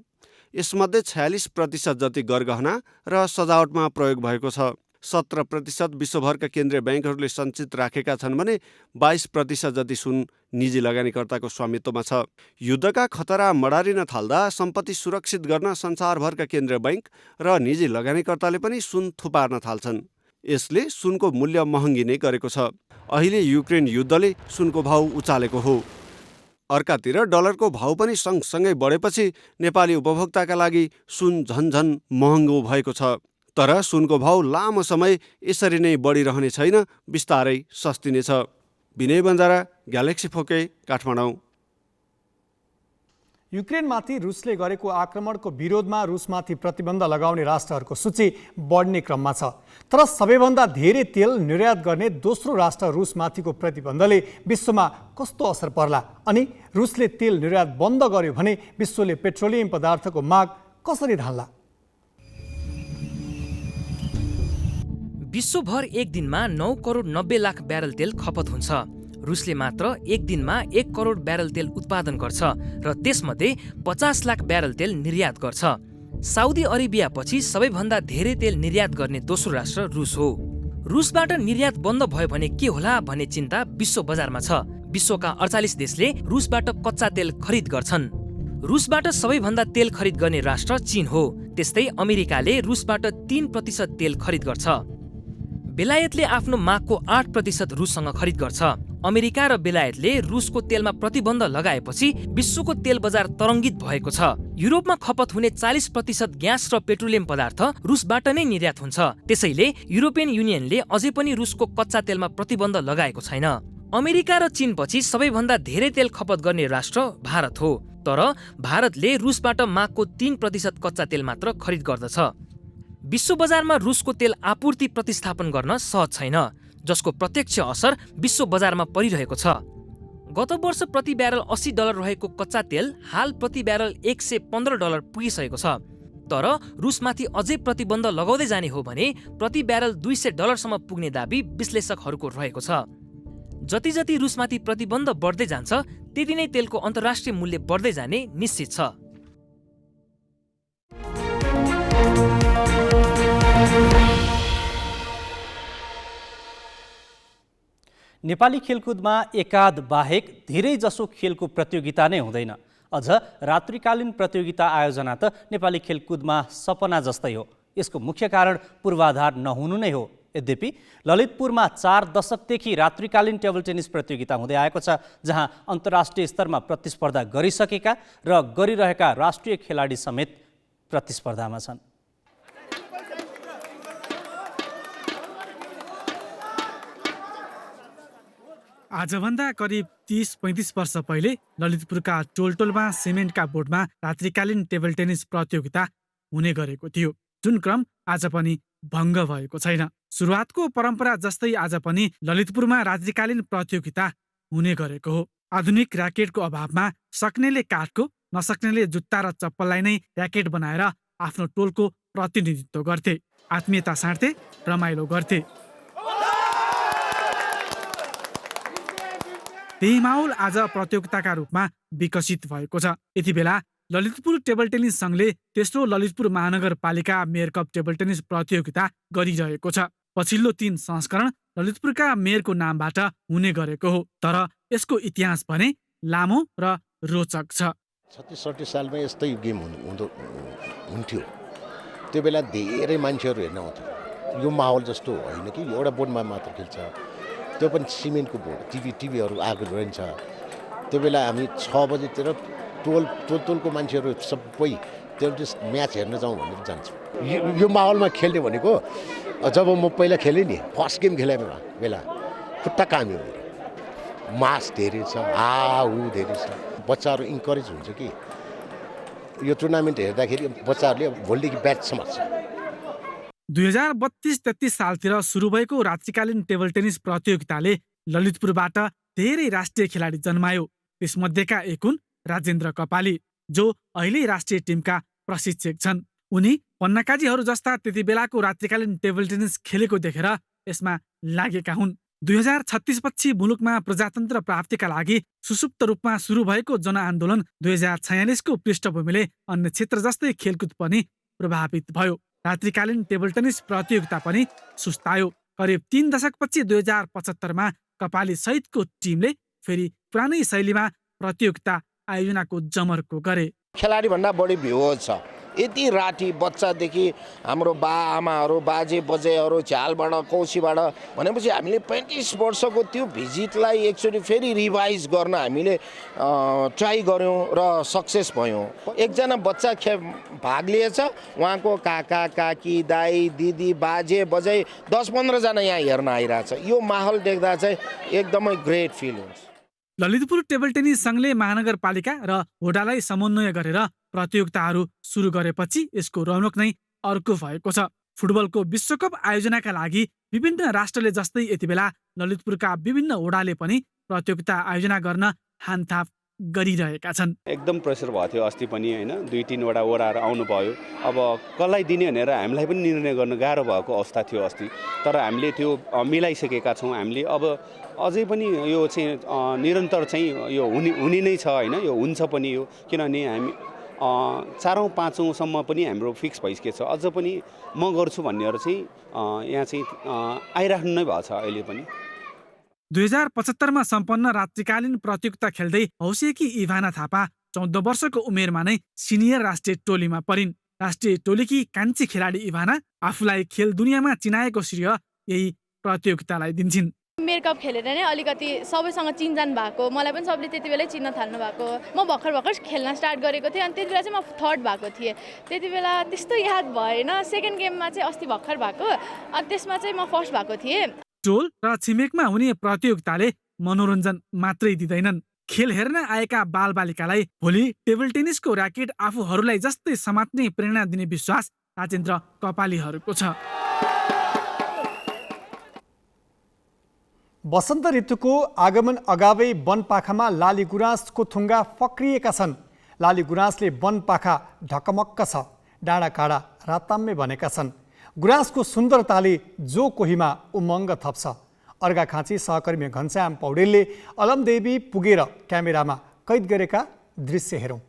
यसमध्ये 46% जति गरगहना र सजावटमा प्रयोग भएको छ। 17% विश्वभरका केन्द्रीय ब्याङ्कहरूले सञ्चित राखेका छन् भने 22% जति सुन निजी लगानीकर्ताको स्वामित्वमा छ। युद्धका खतरा मडारिन थाल्दा सम्पत्ति सुरक्षित गर्न संसारभरका केन्द्रीय ब्याङ्क र निजी लगानीकर्ताले पनि सुन थुपार्न थाल्छन्। यसले सुनको मूल्य महँगी नै गरेको छ। अहिले युक्रेन युद्धले सुनको भाउ उचालेको हो। अर्कातिर डलरको भाउ पनि सँगसँगै बढेपछि नेपाली उपभोक्ताका लागि सुन झन्झन महँगो भएको छ। तर सुनको भाउ लामो समय यसरी नै बढिरहने छैन, बिस्तारै सस्तिनेछ। विनय बन्जारा, ग्यालेक्सी फोके, काठमाडौँ। युक्रेनमाथि रुसले गरेको आक्रमणको विरोधमा रुसमाथि प्रतिबन्ध लगाउने राष्ट्रहरूको सूची बढ्ने क्रममा छ। तर सबैभन्दा धेरै तेल निर्यात गर्ने दोस्रो राष्ट्र रुसमाथिको प्रतिबन्धले विश्वमा कस्तो असर पर्ला अनि रुसले तेल निर्यात बन्द गर्यो भने विश्वले पेट्रोलियम पदार्थको माग कसरी धान्ला? विश्वभर एक दिनमा 9 करोड 90 लाख ब्यारल तेल खपत हुन्छ। रुसले मात्र एक दिनमा 1 करोड ब्यारल तेल उत्पादन गर्छ र त्यसमध्ये 50 लाख ब्यारल तेल निर्यात गर्छ। साउदी अरेबिया पछि सबैभन्दा धेरै तेल निर्यात गर्ने दोस्रो राष्ट्र रुस हो। रुसबाट निर्यात बन्द भयो भने के होला भन्ने चिन्ता विश्व बजारमा छ। विश्वका 48 देशले रुसबाट कच्चा तेल खरिद गर्छन्। रुसबाट सबैभन्दा तेल खरिद गर्ने राष्ट्र चीन हो। त्यस्तै अमेरिकाले रुसबाट 3% तेल खरिद गर्छ। बेलायतले आफ्नो मागको 8% रुससँग खरिद गर्छ। अमेरिका र बेलायतले रुसको तेलमा प्रतिबन्ध लगाएपछि विश्वको तेल बजार तरङ्गित भएको छ। युरोपमा खपत हुने 40% ग्यास र पेट्रोलियम पदार्थ रुसबाट नै निर्यात हुन्छ। त्यसैले युरोपियन युनियनले अझै पनि रुसको कच्चा तेलमा प्रतिबन्ध लगाएको छैन। अमेरिका र चीनपछि सबैभन्दा धेरै तेल खपत गर्ने राष्ट्र भारत हो। तर भारतले रुसबाट मागको 3% कच्चा तेल मात्र खरिद गर्दछ। विश्व बजारमा रुसको तेल आपूर्ति प्रतिस्थापन गर्न सहज छैन, जसको प्रत्यक्ष असर विश्व बजारमा परिरहेको छ। गत वर्ष प्रति ब्यारल $80 रहेको कच्चा तेल हाल प्रति ब्यारल $115 पुगिसकेको छ। तर रुसमाथि अझै प्रतिबन्ध लगाउँदै जाने हो भने प्रति ब्यारल $200 सम्म पुग्ने दाबी विश्लेषकहरूको रहेको छ। जति जति रुसमाथि प्रतिबन्ध बढ्दै जान्छ त्यति नै तेलको अन्तर्राष्ट्रिय मूल्य बढ्दै जाने निश्चित छ। नेपाली खेलकुदमा एकाध बाहेक धेरै जसो खेलको प्रतियोगिता नै हुँदैन। अझ रात्रिकालीन प्रतियोगिता आयोजना त नेपाली खेलकुदमा सपना जस्तै हो। यसको मुख्य कारण पूर्वाधार नहुनु नै हो। यद्यपि ललितपुरमा 4 दशकदेखि रात्रिकालीन टेबल टेनिस प्रतियोगिता हुँदै आएको छ, जहाँ अन्तर्राष्ट्रिय स्तरमा प्रतिस्पर्धा गरिसकेका र गरिरहेका राष्ट्रिय खेलाडी समेत प्रतिस्पर्धामा छन्। आजभन्दा करिब 30-35 वर्ष पहिले ललितपुरका टोलटोलमा सिमेन्टका बोर्डमा रात्रिकालीन टेबल टेनिस प्रतियोगिता हुने गरेको थियो, जुन क्रम आज पनि भङ्ग भएको छैन। सुरुवातको परम्परा जस्तै आज पनि ललितपुरमा रात्रिकालीन प्रतियोगिता हुने गरेको हो। आधुनिक र्याकेटको अभावमा सक्नेले काठको, नसक्नेले जुत्ता र चप्पललाई नै र्याकेट बनाएर आफ्नो टोलको प्रतिनिधित्व गर्थे, आत्मीयता साँड्थे, रमाइलो गर्थे। त्यही माहौल आज प्रतियोगिताका रूपमा विकसित भएको छ। यति बेला ललितपुर टेबल टेनिस सङ्घले तेस्रो ललितपुर महानगरपालिका मेयर कप टेबल टेनिस प्रतियोगिता गरिरहेको छ। पछिल्लो 3 संस्करण ललितपुरका मेयरको नामबाट हुने गरेको हो, तर यसको इतिहास भने लामो र रोचक छ। 36-37 सालमा यस्तै गेम हुन्थ्यो। त्यो बेला धेरै मान्छेहरू हेर्न आउँथ्यो। यो माहौल जस्तो होइन कि एउटा बोर्डमा मात्र खेल्छ, त्यो पनि सिमेन्टको बोर्ड, टिभीहरू आएको रहन्छ। त्यो बेला हामी 6 बजेतिर टोलको मान्छेहरू सबै त्यो म्याच हेर्न जाउँ भनेर जान्छौँ। यो माहौलमा खेल्ने भनेको जब म पहिला खेलेँ नि, फर्स्ट गेम खेलेँ बेला खुट्टा काम्यो, मास धेरै छ, हाउ धेरै छ। बच्चाहरू इन्करेज हुन्छ कि यो टुर्नामेन्ट हेर्दाखेरि बच्चाहरूले भोलिदेखि ब्याट समात्छ। 2032-33 सालतिर सुरु भएको रात्रिकालीन टेबल टेनिस प्रतियोगिताले ललितपुरबाट धेरै राष्ट्रिय खेलाडी जन्मायो। त्यसमध्येका एक हुन् राजेन्द्र कपाली, जो अहिले राष्ट्रिय टिमका प्रशिक्षक छन्। उनी पन्नाकाजीहरू जस्ता त्यति बेलाको रात्रिकालीन टेबल टेनिस खेलेको देखेर यसमा लागेका हुन्। 2036 पछि मुलुकमा प्रजातन्त्र प्राप्तिका लागि सुसुप्त रूपमा सुरु भएको जनआन्दोलन 2046 को पृष्ठभूमिले अन्य क्षेत्र जस्तै खेलकुद पनि प्रभावित भयो। रात्रिकालीन टेबल टेनिस प्रतियोगिता पनि सुस्तायो। करिब 3 दशकपछि 2075 मा कपाली सहितको टिमले फेरि पुरानै शैलीमा प्रतियोगिता आयोजनाको जमर्को गरे। खेलाडी भन्दा बढी भ्यू छ। यति राति बच्चादेखि हाम्रो आमाहरू, बाजे बजेहरू, झ्यालबाट, कौसीबाट भनेपछि हामीले 35 वर्षको त्यो भिजिटलाई एकचोटि फेरि रिभाइज गर्न हामीले ट्राई गऱ्यौँ र सक्सेस भयौँ। एकजना बच्चा भाग लिएछ, उहाँको काका काकी, दाई दिदी, बाजे बजे 10-15 जना यहाँ हेर्न आइरहेछ। यो माहौल देख्दा चाहिँ एकदमै ग्रेट फिल हुन्छ। ललितपुर टेबल टेनिस सङ्घले महानगरपालिका र होडालाई समन्वय गरेर प्रतियोगिताहरू सुरु गरेपछि यसको रौनक नै अर्को भएको छ। फुटबलको विश्वकप आयोजनाका लागि विभिन्न राष्ट्रले जस्तै यति बेला ललितपुरका विभिन्न होडाले पनि प्रतियोगिता आयोजना गर्न हानथाप गरिरहेका छन्। एकदम प्रेसर भएको थियो अस्ति पनि होइन, 2-3 वटा ओडाहरू आउनुभयो। अब कसलाई दिने भनेर हामीलाई पनि निर्णय गर्न गाह्रो भएको अवस्था थियो अस्ति, तर हामीले त्यो मिलाइसकेका छौँ। हामीले अब अझै पनि यो चाहिँ निरन्तर चाहिँ यो हुने नै छ होइन, यो हुन्छ पनि यो, किनभने हामी 4औँ-5औँसम्म पनि हाम्रो फिक्स भइसकेको छ। अझ पनि म गर्छु भन्नेहरू चाहिँ यहाँ चाहिँ आइराख्नु नै भएको छ अहिले पनि। 2075 मा सम्पन्न रात्रिकालीन प्रतियोगिता खेल्दै हौसिएकी इभाना थापा 14 वर्षको उमेरमा नै सिनियर राष्ट्रिय टोलीमा परिन्। राष्ट्रिय टोलीकी कान्छी खेलाडी इभाना आफूलाई खेल दुनियाँमा चिनाएको श्रेय यही प्रतियोगितालाई दिन्छन्। मेयर कप खेलेर नै अलिकति सबैसँग चिनजान भएको, मलाई पनि सबले त्यति बेलै चिन्न थाल्नु भएको। म भर्खर खेल्न स्टार्ट गरेको थिएँ, अनि त्यति बेला चाहिँ म 3rd भएको थिएँ। त्यति बेला त्यस्तो याद भएन। सेकेन्ड गेममा चाहिँ अस्ति भर्खर भएको, अनि त्यसमा चाहिँ म 1st भएको थिएँ। टोल र छिमेकमा हुने प्रतियोगिताले मनोरञ्जन मात्रै दिँदैनन्। खेल हेर्न आएका बालबालिकालाई भोलि टेबल टेनिसको र्याकेट आफूहरूलाई जस्तै समात्ने प्रेरणा दिने विश्वास राजेन्द्र कपालीहरूको छ। वसन्त ऋतुको आगमन अगावै वनपाखामा लाली गुराँसको थुङ्गा फक्रिएका छन्। लाली गुराँसले वनपाखा ढकमक्क छ, डाँडा काँडा राताम्मे बनेका छन्। गुराँसको सुन्दरताले जो कोहीमा उमङ्ग थप्छ। अर्घाखाँची सहकर्मी घनश्याम पौडेलले अलमदेवी पुगेर क्यामेरामा कैद गरेका दृश्य हेरौँ।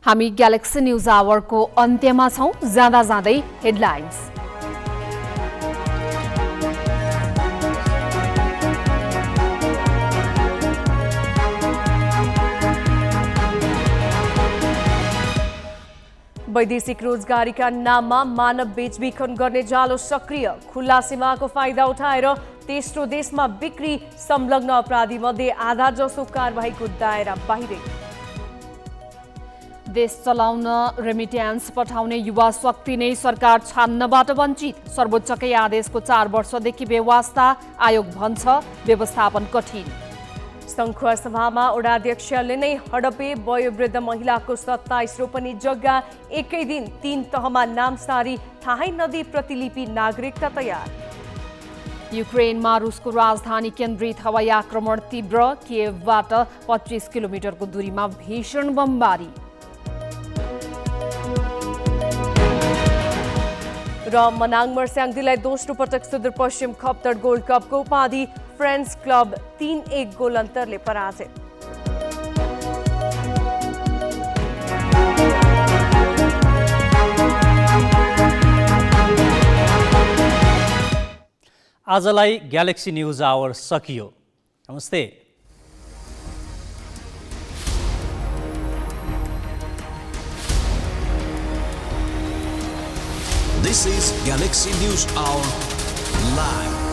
हामी ग्यालेक्सी न्युज आवरको अन्त्यमा छौं। जाँदा जाँदै हेडलाइन्स। वैदेशिक रोजगारीका नाममा मानव बेचबिखन गर्ने जालो सक्रिय। खुल्ला सीमाको फाइदा उठाएर तेस्रो देशमा बिक्री। संलग्न अपराधी मध्ये आधा जसो कारबाहीको दायरा बाहिरै। देश चलाउन रेमिट्यान्स पठाउने युवा शक्ति नै सरकार छान्नबाट वञ्चित। सर्वोच्चकै आदेशको 4 वर्षदेखि बेवास्ता। आयोग भन्छ व्यवस्थापन कठिन। सङ्खुवा सभामा वडाध्यक्षले नै हडपे। वयोवृद्ध महिलाको 27 रोपनी जग्गा एकै दिन 3 तहमा नामसारी। थाहै नदी प्रतिलिपि नागरिकता तयार। युक्रेनमा रुसको राजधानी केन्द्रित हवाई आक्रमण तीव्र। कियेभबाट 25 किलोमिटरको दूरीमा भीषण बमबारी। र मनाङ मर्स्याङदीलाई दोस्रो पटक सुदूरपश्चिम खप्तड गोल्ड कपको उपाधि। फ्रेन्ड्स क्लब 3-1 गोल अन्तरले पराजित। आजलाई ग्यालेक्सी न्युज आवर सकियो। नमस्ते। This is Galaxy News Hour Live.